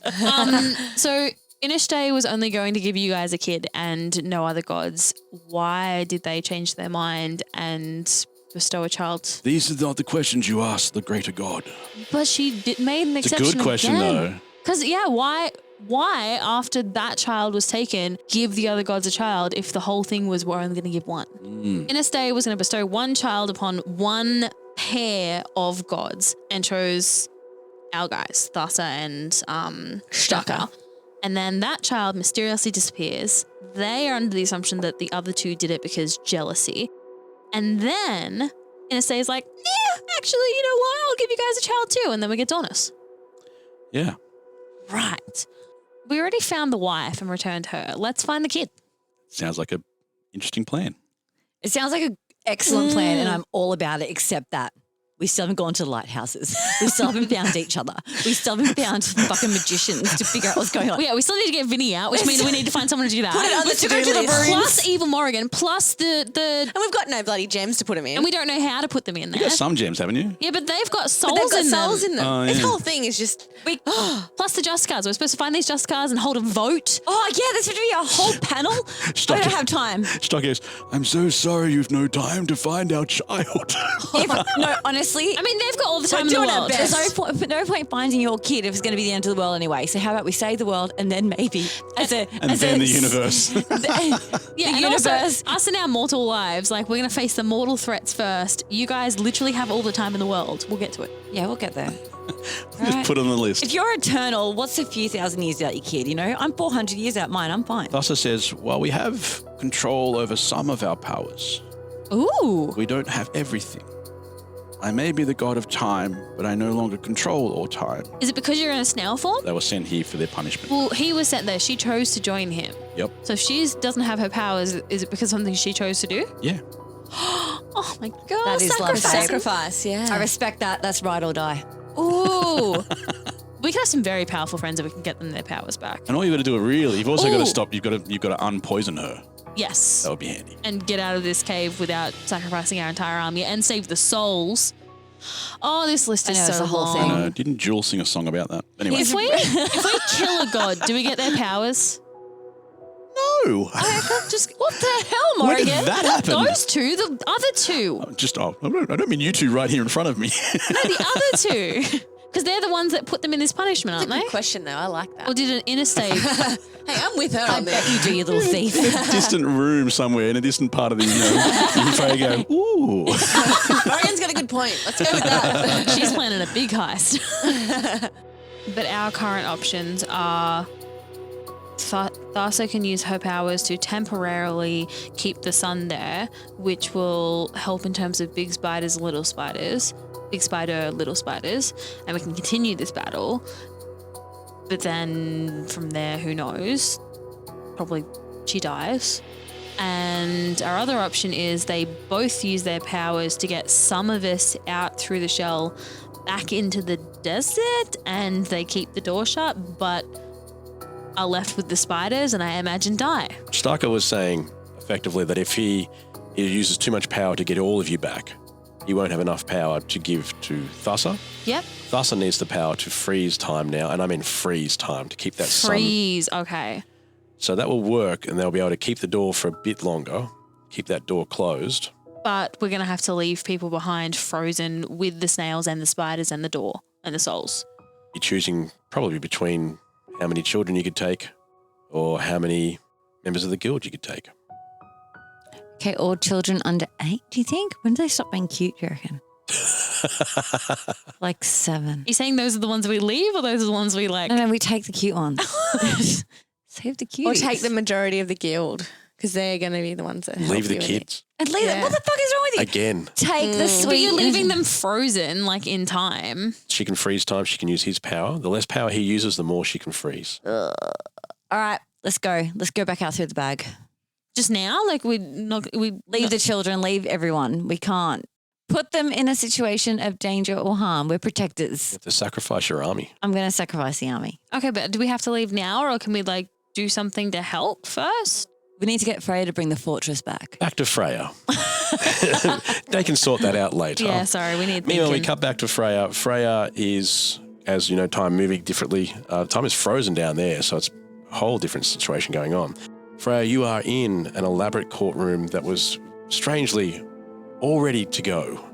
Speaker 7: So Inashtai was only going to give you guys a kid and no other gods. Why did they change their mind and bestow a child?
Speaker 10: These are not the questions you ask the greater god.
Speaker 7: But she made an
Speaker 8: It's a
Speaker 7: exception.
Speaker 8: good question, though.
Speaker 7: Because why after that child was taken, give the other gods a child if the whole thing was we're only going to give one? Inashtai was going to bestow one child upon one pair of gods and chose our guys, Thassa and Shaka. And then that child mysteriously disappears. They are under the assumption that the other two did it because jealousy. And then Inashtai is like, yeah, actually, you know what? I'll give you guys a child too. And then we get Donis.
Speaker 8: Yeah.
Speaker 7: Right. We already found the wife and returned her. Let's find the kid.
Speaker 8: Sounds like an interesting plan.
Speaker 6: It sounds like an excellent plan, and I'm all about it, except that we still haven't gone to the lighthouses. We still haven't found each other. We still haven't found fucking magicians to figure out what's going on.
Speaker 7: Yeah, we still need to get Vinny out, which means we need to find someone to do that.
Speaker 5: Put it on the
Speaker 7: to go to
Speaker 5: to-do
Speaker 7: the
Speaker 5: list.
Speaker 7: plus evil Morrigan, plus the
Speaker 5: And we've got no bloody gems to put them in.
Speaker 7: and we don't know how to put them in
Speaker 8: You
Speaker 7: there.
Speaker 8: got some gems, haven't you?
Speaker 7: Yeah, but they've got souls,
Speaker 5: But they've got
Speaker 7: in,
Speaker 5: souls
Speaker 7: them.
Speaker 5: in them.
Speaker 8: Oh,
Speaker 5: This
Speaker 8: yeah.
Speaker 5: whole thing is just...
Speaker 7: Plus the just cards. We're supposed to find these just cards and hold a vote.
Speaker 6: Oh, yeah, there's going to be a whole panel. I don't have time.
Speaker 8: Stock goes, I'm so sorry you've no time to find our child.
Speaker 6: No, honestly.
Speaker 7: I mean, they've got all the time in the
Speaker 6: doing our
Speaker 7: world.
Speaker 6: best. There's no point finding your kid if it's going to be the end of the world anyway. So how about we save the world and then maybe
Speaker 8: and then the universe.
Speaker 7: Yeah, and also us in our mortal lives, like we're going to face the mortal threats first. You guys literally have all the time in the world. We'll get to it.
Speaker 6: Yeah, we'll get there.
Speaker 8: Just put on the list.
Speaker 6: If you're eternal, what's a few thousand years out your kid? You know, I'm 400 years out mine. I'm fine.
Speaker 8: Thassa says, while we have control over some of our powers,
Speaker 7: Ooh.
Speaker 8: we don't have everything. I may be the god of time, but I no longer control all time.
Speaker 7: Is it because you're in a snail form?
Speaker 8: They were sent here for their punishment.
Speaker 7: Well, he was sent there. She chose to join him.
Speaker 8: Yep.
Speaker 7: So if she doesn't have her powers, is it because of something she chose to do?
Speaker 8: Yeah.
Speaker 7: Oh my God.
Speaker 6: That is love, babe.
Speaker 5: Sacrifice, yeah.
Speaker 6: I respect that. That's ride or die.
Speaker 7: Ooh. We can have some very powerful friends that we can get them their powers back.
Speaker 4: And all you've got to do you've also got to stop, you've got to unpoison her.
Speaker 7: Yes.
Speaker 4: That would be handy.
Speaker 7: And get out of this cave without sacrificing our entire army and save the souls. Oh, this list is so long.
Speaker 4: I know. Didn't Jules sing a song about that? Anyway.
Speaker 7: If we kill a god, do we get their powers?
Speaker 4: No.
Speaker 7: What the hell, Morrigan?
Speaker 4: When did that happen?
Speaker 7: Not those two, the other two.
Speaker 4: I don't mean you two right here in front of me.
Speaker 7: No, the other two. Because they're the ones that put them in this punishment, aren't they?
Speaker 5: Good question, though. I like that.
Speaker 7: Or did an inner stave?
Speaker 5: Hey, I'm with her on this.
Speaker 6: You do, you little thief.
Speaker 4: In a distant room somewhere, in a distant part of the, you Freya go, ooh.
Speaker 5: Morrigan's got a good point. Let's go with that.
Speaker 7: She's planning a big heist. But our current options are Thassa can use her powers to temporarily keep the sun there, which will help in terms of big spiders, little spiders. Big spider, little spiders, and we can continue this battle. But then from there, who knows? Probably she dies. And our other option is they both use their powers to get some of us out through the shell back into the desert, and they keep the door shut, but are left with the spiders and I imagine die.
Speaker 8: Starker was saying effectively that if he uses too much power to get all of you back, he won't have enough power to give to Thassa.
Speaker 7: Yep.
Speaker 8: Thassa needs the power to freeze time now, and I mean freeze time, to keep that
Speaker 7: freeze, okay.
Speaker 8: So that will work, and they'll be able to keep the door for a bit longer, keep that door closed.
Speaker 7: But we're going to have to leave people behind frozen with the snails and the spiders and the door and the souls.
Speaker 8: You're choosing probably between how many children you could take or how many members of the guild you could take.
Speaker 6: Okay, all children under 8, do you think? When do they stop being cute, do you reckon? Like 7.
Speaker 7: Are you saying those are the ones we leave or those are the ones we like?
Speaker 6: No, we take the cute ones. Save the cuties.
Speaker 5: Or take the majority of the guild, because they're going to be the ones that
Speaker 8: leave the kids.
Speaker 6: And leave them. What the fuck is wrong with you?
Speaker 8: Again.
Speaker 6: Take the sweet.
Speaker 7: But you're leaving them frozen, like in time.
Speaker 8: She can freeze time. She can use his power. The less power he uses, the more she can freeze.
Speaker 6: All right, let's go. Let's go back out through the bag.
Speaker 7: Just now? Like we
Speaker 6: leave the children, leave everyone. We can't put them in a situation of danger or harm. We're protectors.
Speaker 8: You have to sacrifice your army.
Speaker 6: I'm going to sacrifice the army.
Speaker 7: Okay, but do we have to leave now or can we like do something to help first?
Speaker 6: We need to get Freya to bring the fortress back.
Speaker 8: Back to Freya. They can sort that out later.
Speaker 7: Yeah, sorry, we need
Speaker 8: Meanwhile, we cut back to Freya. Freya is, as you know, time moving differently. Time is frozen down there, so it's a whole different situation going on. Freya, you are in an elaborate courtroom that was strangely all ready to go.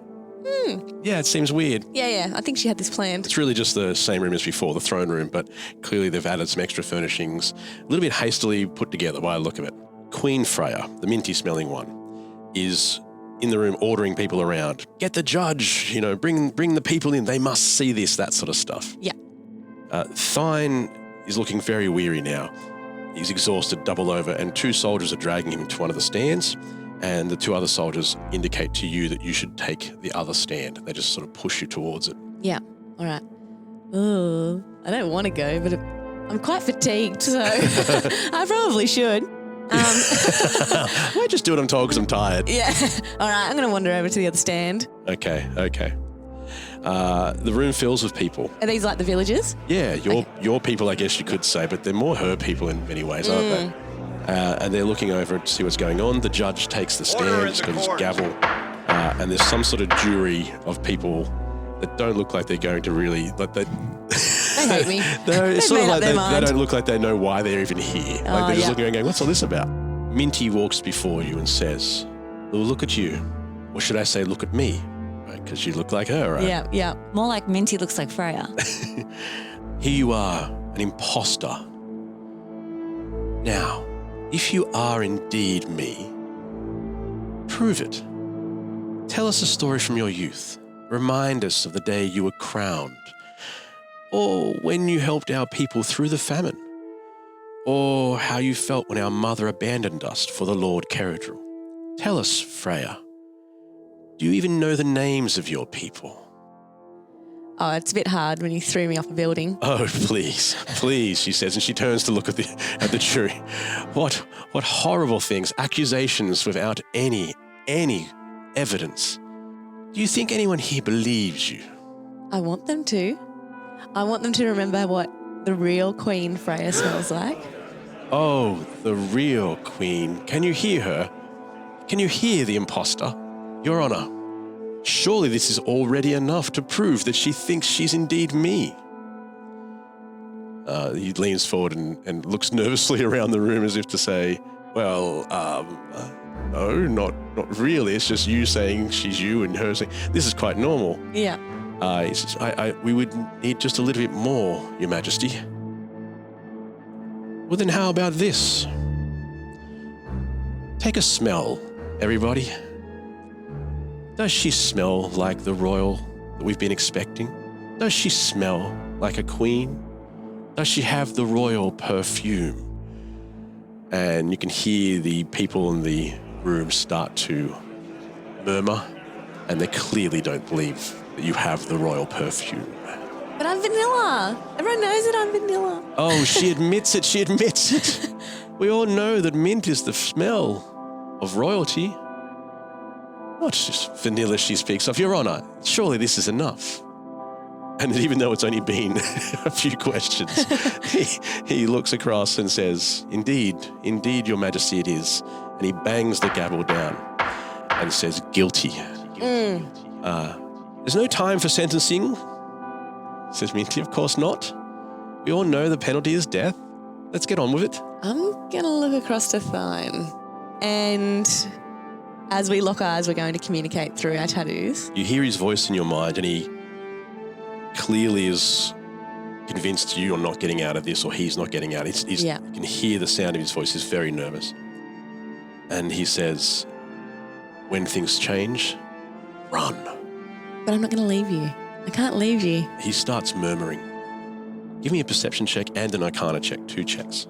Speaker 8: Yeah, it seems weird.
Speaker 5: Yeah. I think she had this planned.
Speaker 8: It's really just the same room as before, the throne room, but clearly they've added some extra furnishings, a little bit hastily put together by the look of it. Queen Freya, the minty-smelling one, is in the room ordering people around. Get the judge, bring the people in. They must see this, that sort of stuff.
Speaker 5: Yeah.
Speaker 8: Thine is looking very weary now. He's exhausted, double over, and 2 soldiers are dragging him to one of the stands, and the 2 other soldiers indicate to you that you should take the other stand. They just sort of push you towards it.
Speaker 5: Yeah. All right. Oh, I don't want to go, but I'm quite fatigued, so I probably should.
Speaker 8: I just do what I'm told because I'm tired.
Speaker 5: Yeah. All right, I'm going to wander over to the other stand.
Speaker 8: Okay. The room fills with people.
Speaker 5: Are these like the villagers?
Speaker 8: Yeah, your people, I guess you could say, but they're more her people in many ways, aren't they? And they're looking over to see what's going on. The judge takes the stand, he's got his gavel, and there's some sort of jury of people that don't look like they're going to really...
Speaker 5: They hate me.
Speaker 8: It's sort of like they don't look like they know why they're even here. Like they're just looking and going, what's all this about? Minty walks before you and says, well, look at you. Or should I say, look at me? Because you look like her, right?
Speaker 5: Yeah.
Speaker 6: More like Minty looks like Freya.
Speaker 8: Here you are, an imposter. Now, if you are indeed me, prove it. Tell us a story from your youth. Remind us of the day you were crowned. Or when you helped our people through the famine. Or how you felt when our mother abandoned us for the Lord Caradril. Tell us, Freya. Do you even know the names of your people?
Speaker 5: Oh, it's a bit hard when you threw me off a building.
Speaker 8: Oh, please, she says, and she turns to look at the jury. What horrible things, accusations without any evidence. Do you think anyone here believes you?
Speaker 5: I want them to. I want them to remember what the real Queen Freya smells like.
Speaker 8: Oh, the real Queen. Can you hear her? Can you hear the imposter? Your Honor, surely this is already enough to prove that she thinks she's indeed me. He leans forward and looks nervously around the room as if to say, well, no, not really. It's just you saying she's you and her saying, this is quite normal.
Speaker 5: Yeah.
Speaker 8: He says, we would need just a little bit more, Your Majesty. Well, then how about this? Take a smell, everybody. Does she smell like the royal that we've been expecting? Does she smell like a queen? Does she have the royal perfume? And you can hear the people in the room start to murmur, and they clearly don't believe that you have the royal perfume.
Speaker 5: But I'm vanilla. Everyone knows that I'm vanilla.
Speaker 8: Oh, she admits it. She admits it. We all know that mint is the smell of royalty. Not just vanilla she speaks of. Your Honor, surely this is enough. And even though it's only been a few questions, he looks across and says, indeed, Your Majesty, it is. And he bangs the gavel down and says, guilty. There's no time for sentencing, says Minty. Of course not. We all know the penalty is death. Let's get on with it.
Speaker 5: I'm going to look across to Thine. And as we lock eyes, we're going to communicate through our tattoos.
Speaker 8: You hear his voice in your mind, and he clearly is convinced you're not getting out of this, or he's not getting out. You can hear the sound of his voice. He's very nervous. And he says, when things change, run.
Speaker 5: But I'm not going to leave you. I can't leave you.
Speaker 8: He starts murmuring. Give me a perception check and an arcana check. 2 checks.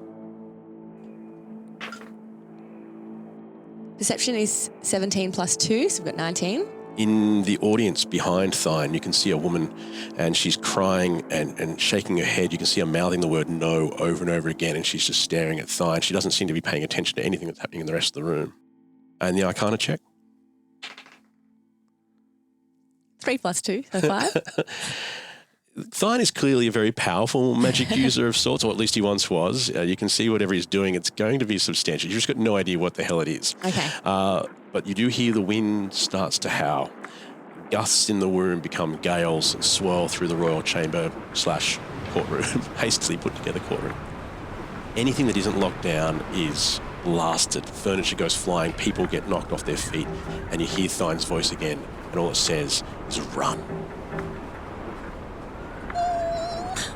Speaker 5: Perception is 17 plus 2, so we've got 19.
Speaker 8: In the audience behind Thine, you can see a woman, and she's crying and shaking her head. You can see her mouthing the word no over and over again, and she's just staring at Thine. She doesn't seem to be paying attention to anything that's happening in the rest of the room. And the arcana check?
Speaker 5: 3 plus 2, so 5.
Speaker 8: Thine is clearly a very powerful magic user of sorts, or at least he once was. You can see whatever he's doing, it's going to be substantial. You've just got no idea what the hell it is.
Speaker 5: Okay.
Speaker 8: But you do hear the wind starts to howl. Gusts in the room become gales and swirl through the royal chamber / courtroom, hastily put together courtroom. Anything that isn't locked down is blasted. Furniture goes flying, people get knocked off their feet, and you hear Thine's voice again, and all it says is run.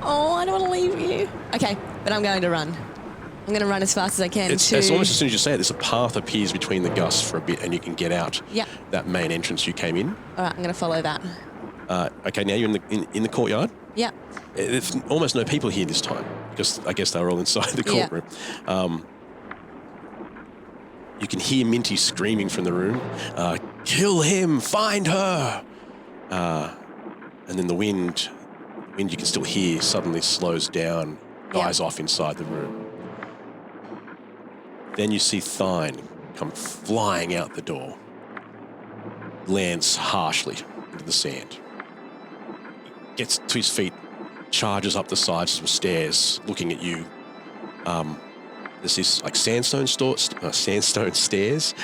Speaker 5: Oh, I don't want to leave you. Okay, but I'm going to run. I'm going to run as fast as I can.
Speaker 8: It's almost as soon as you say it, there's a path appears between the gusts for a bit, and you can get out that main entrance you came in.
Speaker 5: All right, I'm going to follow that.
Speaker 8: Okay, now you're in the courtyard.
Speaker 5: Yeah.
Speaker 8: There's almost no people here this time, because I guess they were all inside the courtroom. Yeah. You can hear Minty screaming from the room, kill him, find her. And then the wind you can still hear suddenly slows down, dies off inside the room. Then you see Thine come flying out the door, lands harshly into the sand, gets to his feet, charges up the sides of some stairs, looking at you. There's this like sandstone stairs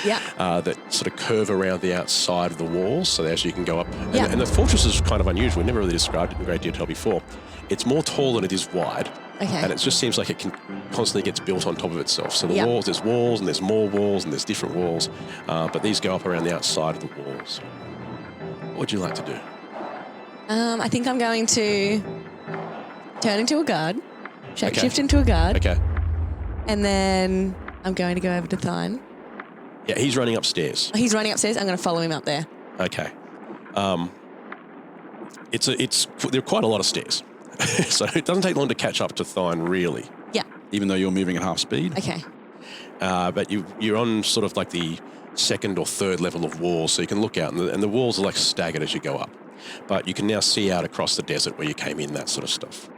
Speaker 8: that sort of curve around the outside of the walls, so as you can go up. And the fortress is kind of unusual. We never really described it in great detail before. It's more tall than it is wide.
Speaker 5: Okay.
Speaker 8: And it just seems like it constantly gets built on top of itself. So the walls, there's walls and there's more walls and there's different walls, but these go up around the outside of the walls. What would you like to do?
Speaker 5: I think I'm going to turn into a guard, shapeshift into a guard.
Speaker 8: Okay. And
Speaker 5: then I'm going to go over to Thine.
Speaker 8: Yeah, he's running upstairs.
Speaker 5: He's running upstairs. I'm going to follow him up there.
Speaker 8: Okay. There are quite a lot of stairs. So it doesn't take long to catch up to Thine, really.
Speaker 5: Yeah.
Speaker 10: Even though you're moving at half speed.
Speaker 5: Okay.
Speaker 8: But you're on sort of like the second or third level of walls, so you can look out, and the walls are like staggered as you go up. But you can now see out across the desert where you came in, that sort of stuff.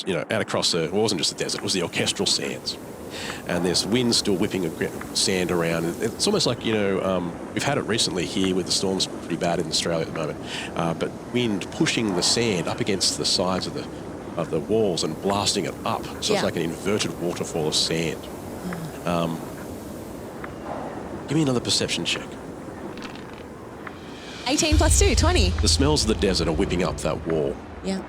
Speaker 8: Out across it wasn't just the desert, it was the orchestral sands. and there's wind still whipping sand around. It's almost like, we've had it recently here with the storms pretty bad in Australia at the moment, but wind pushing the sand up against the sides of the walls and blasting it up. So it's like an inverted waterfall of sand. Give me another perception check.
Speaker 5: 18 plus 2, 20.
Speaker 8: The smells of the desert are whipping up that wall.
Speaker 5: Yeah.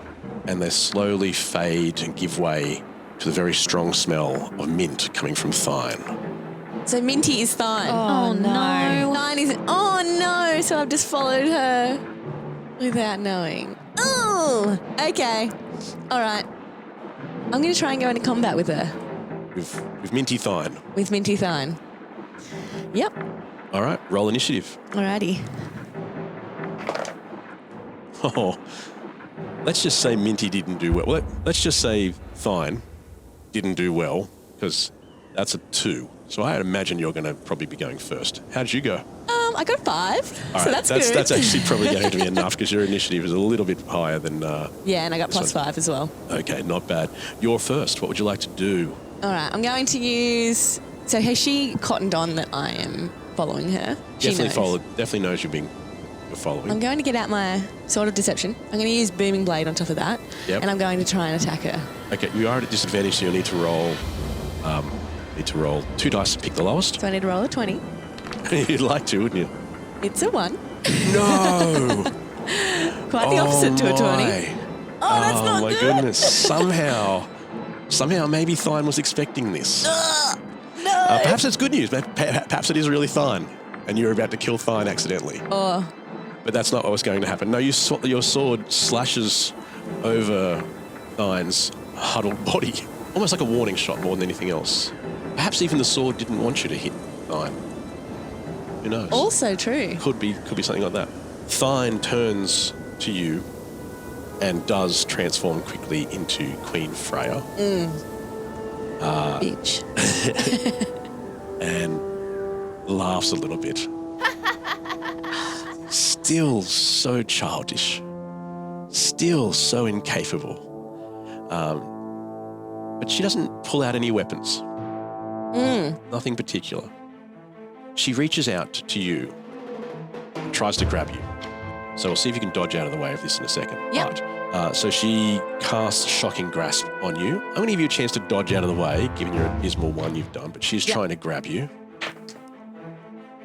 Speaker 8: And they slowly fade and give way to the very strong smell of mint coming from Thine.
Speaker 5: So Minty is Thine.
Speaker 6: Oh, no.
Speaker 5: Thine is... Oh, no. So I've just followed her without knowing. Oh, okay. All right. I'm going to try and go into combat with her.
Speaker 8: With Minty Thine.
Speaker 5: With Minty Thine. Yep.
Speaker 8: All right. Roll initiative.
Speaker 5: Alrighty.
Speaker 8: Oh, let's just say Minty didn't do well. Let's just say Thine didn't do well, because that's a 2. So I imagine you're going to probably be going first. How did you go?
Speaker 5: I got 5,
Speaker 8: All
Speaker 5: so
Speaker 8: right,
Speaker 5: that's good.
Speaker 8: That's actually probably going to be enough, because your initiative is a little bit higher than...
Speaker 5: yeah, and I got plus 5 as well.
Speaker 8: Okay, not bad. You're first. What would you like to do?
Speaker 5: All right, I'm going to use... So has she cottoned on that I am following her? She knows.
Speaker 8: Definitely knows you're following.
Speaker 5: I'm going to get out my Sword of Deception. I'm going to use Booming Blade on top of that.
Speaker 8: Yep.
Speaker 5: And I'm going to try and attack her.
Speaker 8: Okay, you are at a disadvantage, so you'll need to roll... 2 dice to pick the lowest.
Speaker 5: So I need to roll a 20.
Speaker 8: You'd like to, wouldn't you?
Speaker 5: It's a 1.
Speaker 8: No!
Speaker 5: Quite the opposite to a 20. Oh, that's not
Speaker 8: my
Speaker 5: good.
Speaker 8: Goodness. Somehow maybe Thine was expecting this.
Speaker 5: No.
Speaker 8: Perhaps it's good news. Perhaps it is really Thine, and you're about to kill Thine accidentally.
Speaker 5: Oh.
Speaker 8: But that's not what was going to happen. No, your sword slashes over Thine's huddled body, almost like a warning shot more than anything else. Perhaps even the sword didn't want you to hit Thine. Who knows?
Speaker 5: Also true.
Speaker 8: Could be something like that. Thine turns to you and does transform quickly into Queen Freya.
Speaker 5: Bitch.
Speaker 8: And laughs a little bit. Still so childish. Still so incapable. But she doesn't pull out any weapons. Nothing particular. She reaches out to you and tries to grab you. So we'll see if you can dodge out of the way of this in a second.
Speaker 5: Yep.
Speaker 8: Right. So she casts Shocking Grasp on you. I'm going to give you a chance to dodge out of the way, given your abysmal one you've done, but she's trying to grab you.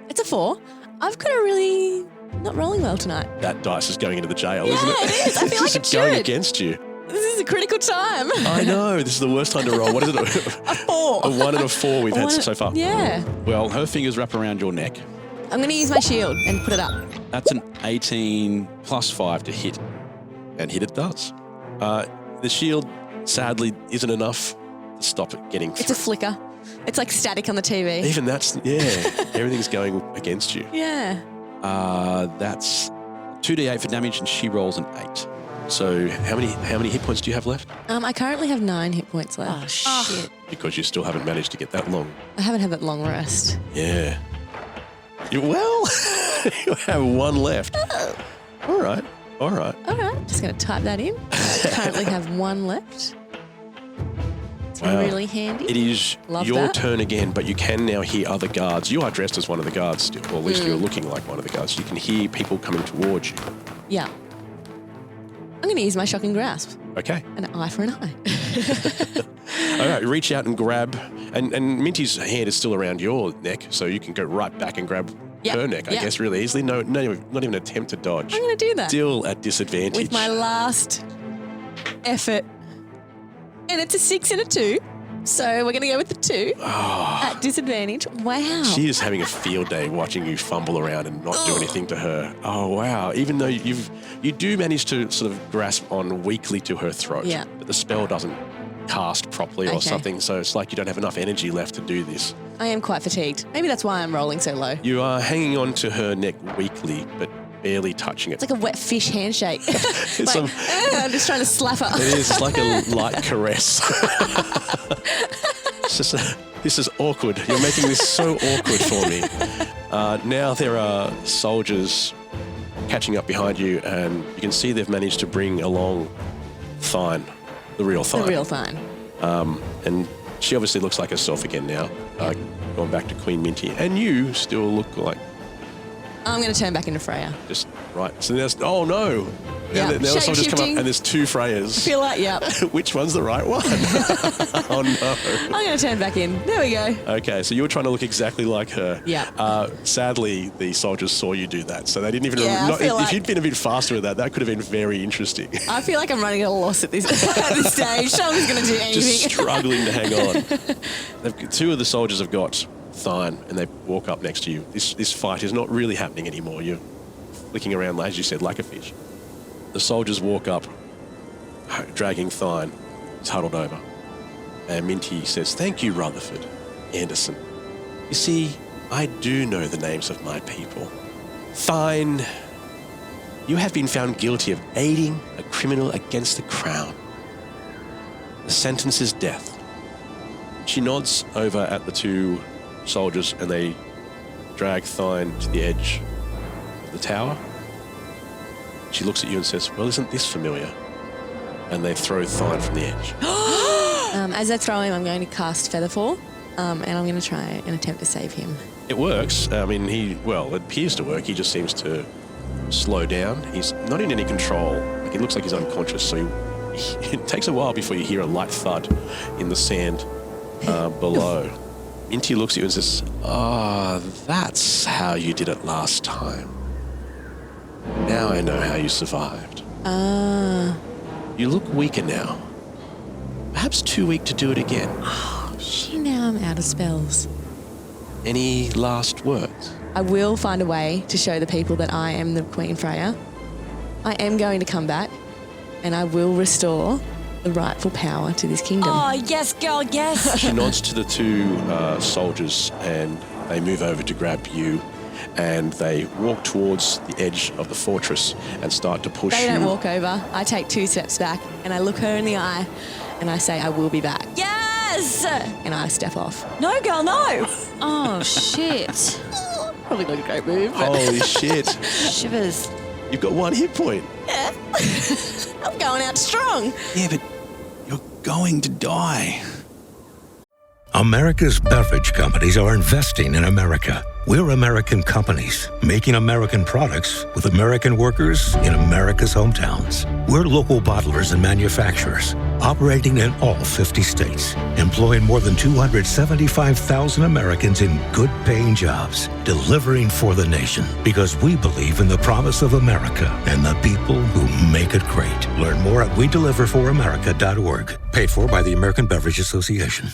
Speaker 5: It's a 4. I've got a really not rolling well tonight.
Speaker 8: That dice is going into the jail, isn't it?
Speaker 5: Yeah, it is. I feel like it
Speaker 8: It's going
Speaker 5: should.
Speaker 8: against you.
Speaker 5: This is a critical time.
Speaker 8: I know. This is the worst time to roll. What is it?
Speaker 5: A 4.
Speaker 8: A 1 and a 4 we've had so far.
Speaker 5: Yeah.
Speaker 8: Well, her fingers wrap around your neck.
Speaker 5: I'm going to use my shield and put it up.
Speaker 8: That's an 18 plus 5 to hit. And hit it does. The shield, sadly, isn't enough to stop it getting through.
Speaker 5: It's a flicker. It's like static on the TV.
Speaker 8: Even that's, everything's going against you.
Speaker 5: Yeah.
Speaker 8: That's 2d8 for damage, and she rolls an 8. So how many hit points do you have left?
Speaker 5: I currently have 9 hit points left.
Speaker 6: Oh, shit.
Speaker 8: Because you still haven't managed to get that long.
Speaker 5: I haven't had that long rest.
Speaker 8: Yeah. You have 1 left. All right.
Speaker 5: Just going to type that in. Currently have 1 left. It's really handy.
Speaker 8: It is your turn again, but you can now hear other guards. You are dressed as one of the guards still, or at least you're looking like one of the guards. You can hear people coming towards you.
Speaker 5: Yeah. I'm going to use my Shocking Grasp.
Speaker 8: Okay.
Speaker 5: An eye for an eye.
Speaker 8: All right, reach out and grab. And Minty's hand is still around your neck, so you can go right back and grab her neck, I guess, really easily. No, not even attempt to dodge.
Speaker 5: I'm going to do that.
Speaker 8: Still at disadvantage.
Speaker 5: With my last effort. And it's a 6 and a 2. So we're going to go with the 2 at disadvantage. Wow.
Speaker 8: She is having a field day watching you fumble around and not do anything to her. Oh, wow. Even though you do manage to sort of grasp on weakly to her throat.
Speaker 5: Yeah.
Speaker 8: But the spell doesn't cast properly or something, so it's like you don't have enough energy left to do this.
Speaker 5: I am quite fatigued. Maybe that's why I'm rolling so low.
Speaker 8: You are hanging on to her neck weakly, but barely touching it.
Speaker 5: It's like a wet fish handshake. I'm just trying to slap her.
Speaker 8: It is. It's like a light caress. This is awkward. You're making this so awkward for me. Now there are soldiers catching up behind you, and you can see they've managed to bring along Thine, the real Thine.
Speaker 5: The real Thine.
Speaker 8: And She obviously looks like herself again now, going back to Queen Minty. And you still look like...
Speaker 5: I'm going to turn back into Freya.
Speaker 8: Just right. So there's... Oh, no.
Speaker 5: Yeah,
Speaker 8: Now the soldiers come up and there's 2 Freyas.
Speaker 5: I feel like, yeah.
Speaker 8: Which one's the right one? Oh, no.
Speaker 5: I'm going to turn back in. There we go.
Speaker 8: Okay, so you were trying to look exactly like her.
Speaker 5: Yeah.
Speaker 8: Sadly, the soldiers saw you do that, so they didn't even... if you'd been a bit faster with that could have been very interesting.
Speaker 5: I feel like I'm running at a loss at this stage. Someone's going to do anything.
Speaker 8: Just struggling to hang on. 2 of the soldiers have got Thine, and they walk up next to you. This fight is not really happening anymore. You're flicking around, as you said, like a fish. The soldiers walk up, dragging Thine. He's huddled over. And Minty says, "Thank you, Rutherford, Anderson. You see, I do know the names of my people. Thine, you have been found guilty of aiding a criminal against the crown. The sentence is death." She nods over at the 2 soldiers and they drag Thine to the edge of the tower. She looks at you and says, "Well, isn't this familiar?" And they throw Thine from the edge.
Speaker 5: As I throw him, I'm going to cast Featherfall, and I'm going to try and attempt to save him.
Speaker 8: It works. I mean, it appears to work. He just seems to slow down. He's not in any control. Like, it looks like he's unconscious, so it takes a while before you hear a light thud in the sand below. Minty looks at you and says, that's how you did it last time. Now I know how you survived. You look weaker now. Perhaps too weak to do it again.
Speaker 5: Oh, now I'm out of spells.
Speaker 8: Any last words?
Speaker 5: I will find a way to show the people that I am the Queen Freya. I am going to come back, and I will restore the rightful power to this kingdom.
Speaker 6: Oh, yes, girl, yes.
Speaker 8: She nods to the 2 soldiers, and they move over to grab you, and they walk towards the edge of the fortress and start to push you.
Speaker 5: They don't walk over. I take 2 steps back, and I look her in the eye, and I say, "I will be back."
Speaker 6: Yes!
Speaker 5: And I step off.
Speaker 6: No, girl, no.
Speaker 7: Oh, shit.
Speaker 5: Probably not a great move.
Speaker 8: Holy shit.
Speaker 6: Shivers.
Speaker 8: You've got 1 hit point.
Speaker 5: Yeah. I'm going out strong.
Speaker 10: Yeah, but you're going to die.
Speaker 17: America's beverage companies are investing in America. We're American companies, making American products with American workers in America's hometowns. We're local bottlers and manufacturers, operating in all 50 states, employing more than 275,000 Americans in good-paying jobs, delivering for the nation, because we believe in the promise of America and the people who make it great. Learn more at WeDeliverForAmerica.org. Paid for by the American Beverage Association.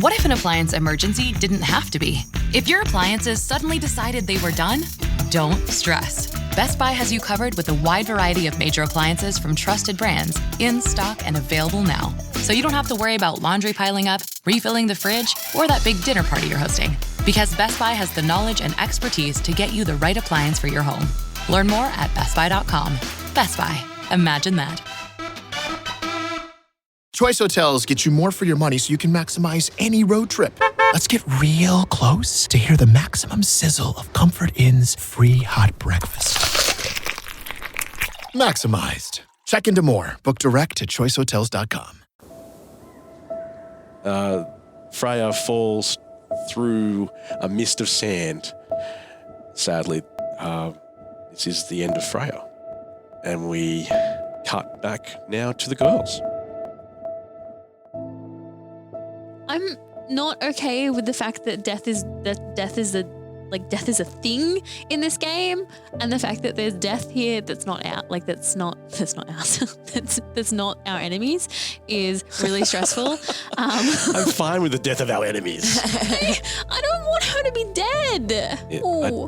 Speaker 18: What if an appliance emergency didn't have to be? If your appliances suddenly decided they were done, don't stress. Best Buy has you covered with a wide variety of major appliances from trusted brands, in stock and available now. So you don't have to worry about laundry piling up, refilling the fridge, or that big dinner party you're hosting. Because Best Buy has the knowledge and expertise to get you the right appliance for your home. Learn more at bestbuy.com. Best Buy. Imagine that.
Speaker 19: Choice Hotels get you more for your money so you can maximize any road trip. Let's get real close to hear the maximum sizzle of Comfort Inn's free hot breakfast. Maximized. Check into more. Book direct at choicehotels.com.
Speaker 8: Freya falls through a mist of sand. Sadly, this is the end of Freya. And we cut back now to the girls.
Speaker 7: I'm not okay with the fact that death is a thing in this game, and the fact that there's death here that's not ours. that's not our enemies is really stressful.
Speaker 8: I'm fine with the death of our enemies.
Speaker 7: I don't want her to be dead.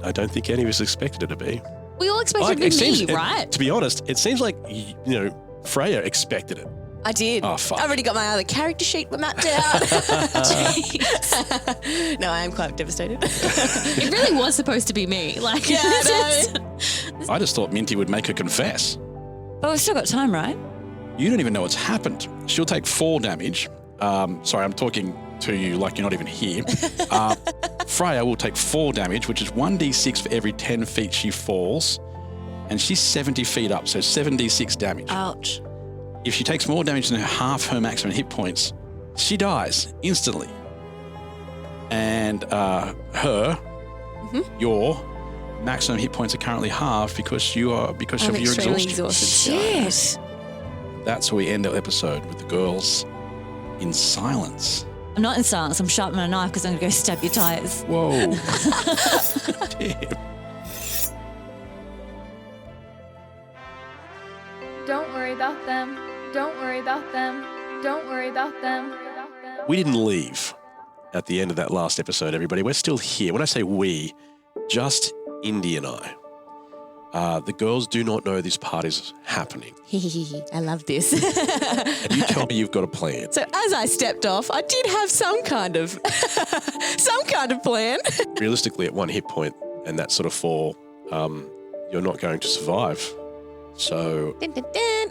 Speaker 8: I don't think any of us expected her to be.
Speaker 7: We all expected it to be me, right?
Speaker 8: To be honest, it seems like Freya expected it.
Speaker 5: I did.
Speaker 8: Oh, fuck.
Speaker 5: I've already got my other character sheet mapped out. No, I am quite devastated.
Speaker 7: It really was supposed to be me.
Speaker 5: Yeah,
Speaker 4: I just thought Minty would make her confess.
Speaker 6: But we've still got time, right?
Speaker 4: You don't even know what's happened. She'll take 4 damage. Sorry, I'm talking to you like you're not even here. Freya will take 4 damage, which is 1d6 for every 10 feet she falls. And she's 70 feet up, so 7d6 damage.
Speaker 6: Ouch.
Speaker 4: if she takes more damage than half her maximum hit points, she dies instantly. And your maximum hit points are currently halved because of your exhaustion.
Speaker 5: Shit.
Speaker 4: That's where we end our episode with the girls in silence.
Speaker 6: I'm not in silence. I'm sharpening a knife because I'm going to go stab your tires.
Speaker 4: Whoa. Damn.
Speaker 20: Don't worry about them. Don't worry about them. Don't worry about them.
Speaker 8: We didn't leave at the end of that last episode, everybody. We're still here. When I say we, just Indy and I. The girls do not know this part is happening.
Speaker 5: I love this.
Speaker 8: And you tell me you've got a plan.
Speaker 5: So as I stepped off, I did have some kind of plan.
Speaker 8: Realistically, at 1 hit point and that sort of fall, you're not going to survive. So...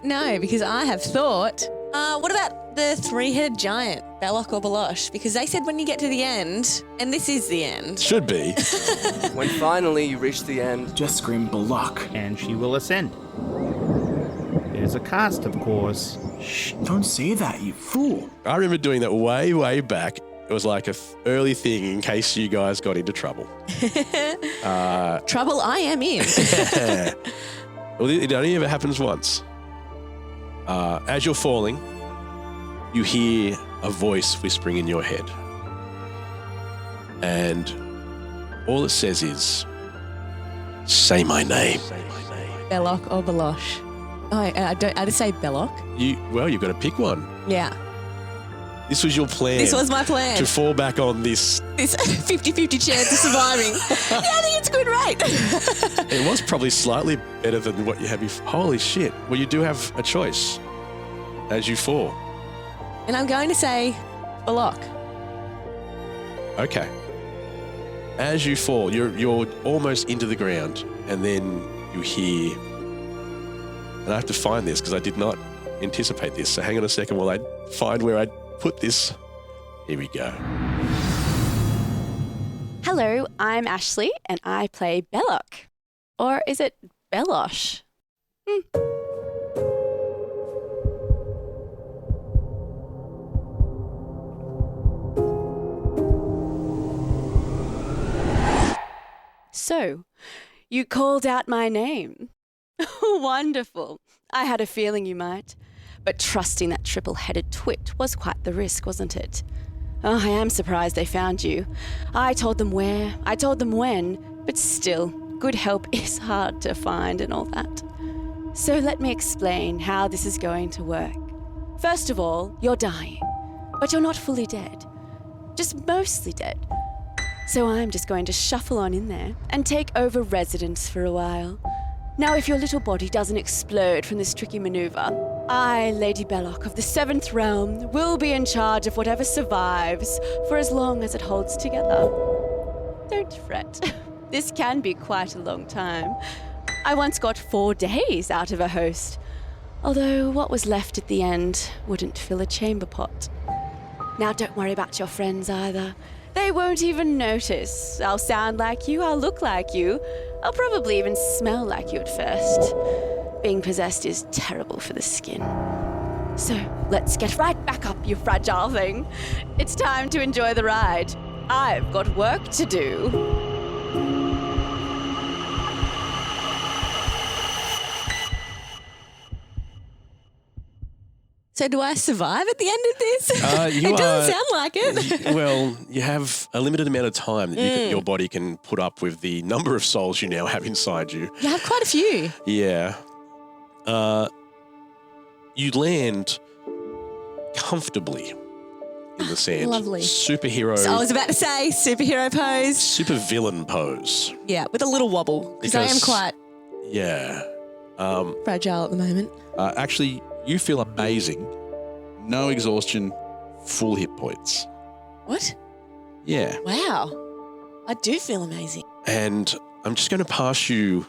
Speaker 5: No, because I have thought, what about the 3-headed giant, Belloc or Balosh? Because they said when you get to the end, and this is the end.
Speaker 8: Should be.
Speaker 21: When finally you reach the end,
Speaker 22: just scream Belloc and she will ascend. There's a cost, of course. Shh, don't say that, you fool.
Speaker 8: I remember doing that way, way back. It was like an early thing in case you guys got into trouble.
Speaker 5: Trouble I am in.
Speaker 8: Well, it only ever happens once. As you're falling, you hear a voice whispering in your head. And all it says is, say my name.
Speaker 5: Belloc or Balosh? Oh, I just say Belloc.
Speaker 8: You've got to pick one.
Speaker 5: Yeah.
Speaker 8: This was your plan.
Speaker 5: This was my plan.
Speaker 8: To fall back on this
Speaker 5: 50-50 chance of surviving. Yeah, I think it's a good rate.
Speaker 8: It was probably slightly better than what you had before. Holy shit. Well, you do have a choice as you fall.
Speaker 5: And I'm going to say Belloc.
Speaker 8: Okay. As you fall, you're almost into the ground, and then you hear... And I have to find this because I did not anticipate this. So hang on a second while I find where I put this. Here we go.
Speaker 23: Hello, I'm Ashley and I play Belloc. Or is it Belosh? So, you called out my name. Wonderful. I had a feeling you might. But trusting that triple-headed twit was quite the risk, wasn't it? Oh, I am surprised they found you. I told them where, I told them when, but still, good help is hard to find and all that. So let me explain how this is going to work. First of all, you're dying, but you're not fully dead. Just mostly dead. So I'm just going to shuffle on in there and take over residence for a while. Now, if your little body doesn't explode from this tricky maneuver, I, Lady Belloc of the 7th Realm, will be in charge of whatever survives for as long as it holds together. Don't fret. This can be quite a long time. I once got 4 days out of a host, although what was left at the end wouldn't fill a chamber pot. Now, don't worry about your friends either. They won't even notice. I'll sound like you, I'll look like you. I'll probably even smell like you at first. Being possessed is terrible for the skin. So, let's get right back up, you fragile thing. It's time to enjoy the ride. I've got work to do.
Speaker 5: So do I survive at the end of this?
Speaker 8: It
Speaker 5: doesn't sound like it.
Speaker 8: Well, you have a limited amount of time that your body can put up with the number of souls you now have inside you.
Speaker 5: You have quite a few.
Speaker 8: Yeah. You land comfortably in the sand.
Speaker 5: Lovely.
Speaker 8: Superhero.
Speaker 5: So I was about to say superhero pose.
Speaker 8: Super villain pose.
Speaker 5: Yeah, with a little wobble because I am quite fragile at the moment.
Speaker 4: Actually, you feel amazing. No exhaustion, full hit points.
Speaker 5: What?
Speaker 4: Yeah.
Speaker 5: Wow. I do feel amazing.
Speaker 8: And I'm just going to pass you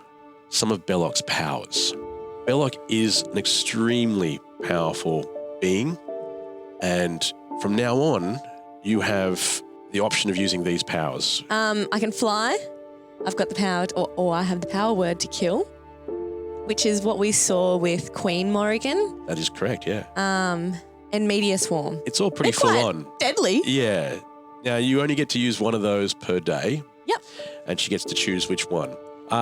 Speaker 8: some of Belloc's powers. Belloc is an extremely powerful being, and from now on, you have the option of using these powers.
Speaker 5: I can fly. I've got the power, or I have the power word to kill. which is what we saw with Queen Morrigan.
Speaker 8: That is correct, yeah.
Speaker 5: And Meteor Swarm.
Speaker 8: It's all pretty
Speaker 5: They're
Speaker 8: full
Speaker 5: quite
Speaker 8: on.
Speaker 5: deadly.
Speaker 8: Yeah. Now, you only get to use one of those per day.
Speaker 5: Yep.
Speaker 8: And she gets to choose which one.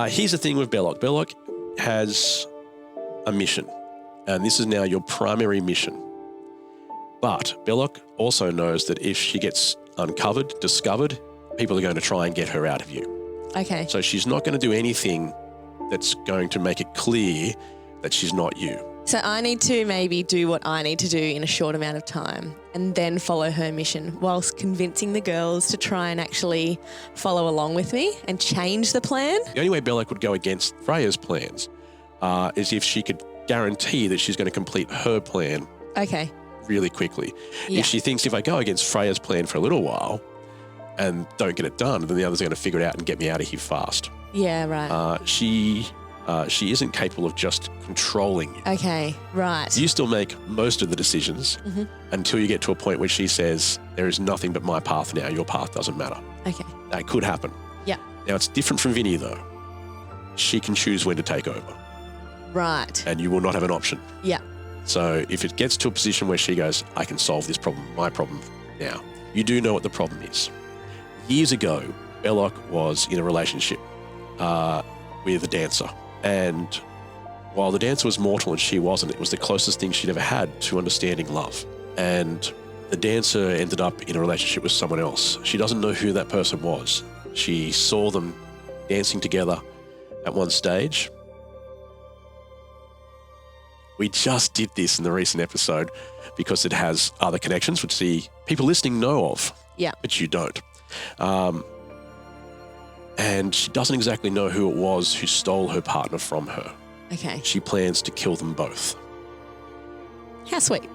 Speaker 8: Here's the thing with Belloc. Belloc has a mission, and this is now your primary mission. But Belloc also knows that if she gets discovered, people are going to try and get her out of you.
Speaker 5: Okay.
Speaker 8: So she's not going to do anything that's going to make it clear that she's not you.
Speaker 5: So I need to maybe do what I need to do in a short amount of time and then follow her mission whilst convincing the girls to try and actually follow along with me and change the plan.
Speaker 8: The only way Belloc would go against Freya's plans is if she could guarantee that she's going to complete her plan
Speaker 5: Okay.
Speaker 8: really quickly.
Speaker 5: Yeah.
Speaker 8: If she thinks if I go against Freya's plan for a little while and don't get it done, then the others are going to figure it out and get me out of here fast.
Speaker 5: Yeah, right.
Speaker 8: She isn't capable of just controlling you.
Speaker 5: Okay, right.
Speaker 8: You still make most of the decisions until you get to a point where she says, there is nothing but my path now. Your path doesn't matter.
Speaker 5: Okay.
Speaker 8: That could happen.
Speaker 5: Yeah.
Speaker 8: Now, it's different from Vinny, though. She can choose when to take over,
Speaker 5: Right.
Speaker 8: and you will not have an option.
Speaker 5: Yeah.
Speaker 8: So if it gets to a position where she goes, I can solve this problem, my problem now, you do know what the problem is. Years ago, Belloc was in a relationship with a dancer. And while the dancer was mortal and she wasn't, it was the closest thing she'd ever had to understanding love. And the dancer ended up in a relationship with someone else. She doesn't know who that person was. She saw them dancing together at one stage. We just did this in the recent episode because it has other connections, which the people listening know of.
Speaker 5: Yeah.
Speaker 8: But you don't. And she doesn't exactly know who it was who stole her partner from her.
Speaker 5: Okay.
Speaker 8: She plans to kill them both.
Speaker 5: How sweet.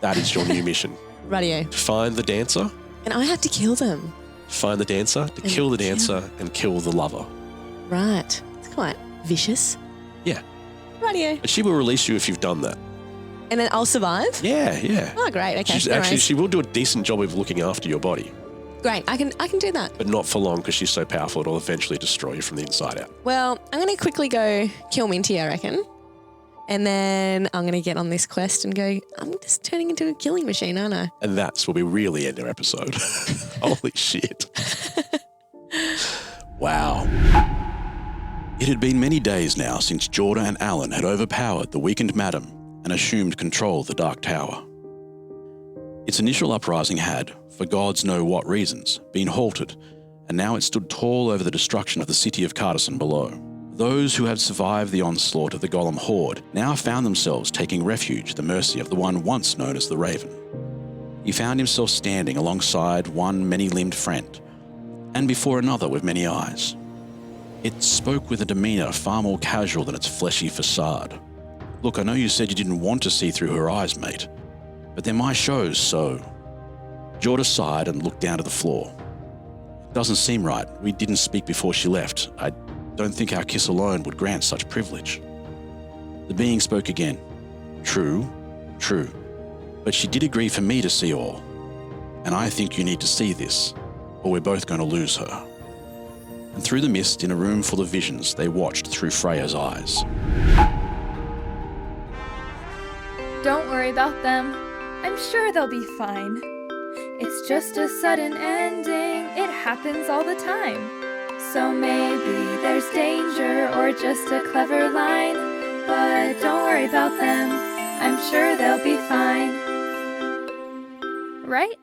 Speaker 8: That is your new mission.
Speaker 5: Radio.
Speaker 8: To find the dancer,
Speaker 5: And I have to kill them.
Speaker 8: find the dancer, to kill the dancer, and kill the lover.
Speaker 5: Right. It's quite vicious.
Speaker 8: Yeah.
Speaker 5: Radio.
Speaker 8: But she will release you if you've done that.
Speaker 5: And then I'll survive?
Speaker 8: Yeah, yeah.
Speaker 5: Oh, great. Okay.
Speaker 8: She's
Speaker 5: no
Speaker 8: actually,
Speaker 5: worries.
Speaker 8: she will do a decent job of looking after your body,
Speaker 5: Great. I can do that.
Speaker 8: but not for long because she's so powerful it'll eventually destroy you from the inside out.
Speaker 5: Well, I'm going to quickly go kill Minty, I reckon. And then I'm going to get on this quest and go, I'm just turning into a killing machine, aren't I?
Speaker 8: And that's where we really end our episode. Holy shit.
Speaker 10: Wow. It had been many days now since Jorda and Alan had overpowered the weakened madam and assumed control of the Dark Tower. Its initial uprising had, for gods know what reasons, been halted, and now it stood tall over the destruction of the city of Kaa'Riin below. Those who had survived the onslaught of the Golem horde now found themselves taking refuge at the mercy of the one once known as the Raven. He found himself standing alongside one many-limbed friend, and before another with many eyes. It spoke with a demeanour far more casual than its fleshy facade. Look, I know you said you didn't want to see through her eyes, mate, but they're my shows, so... Jorda sighed and looked down to the floor. Doesn't seem right. We didn't speak before she left. I don't think our kiss alone would grant such privilege. The being spoke again. True, true. But she did agree for me to see all. And I think you need to see this, or we're both going to lose her. And through the mist, in a room full of visions, they watched through Freya's eyes.
Speaker 20: Don't worry about them. I'm sure they'll be fine. It's just a sudden ending. It happens all the time. So maybe there's danger or just a clever line. But don't worry about them. I'm sure they'll be fine. Right?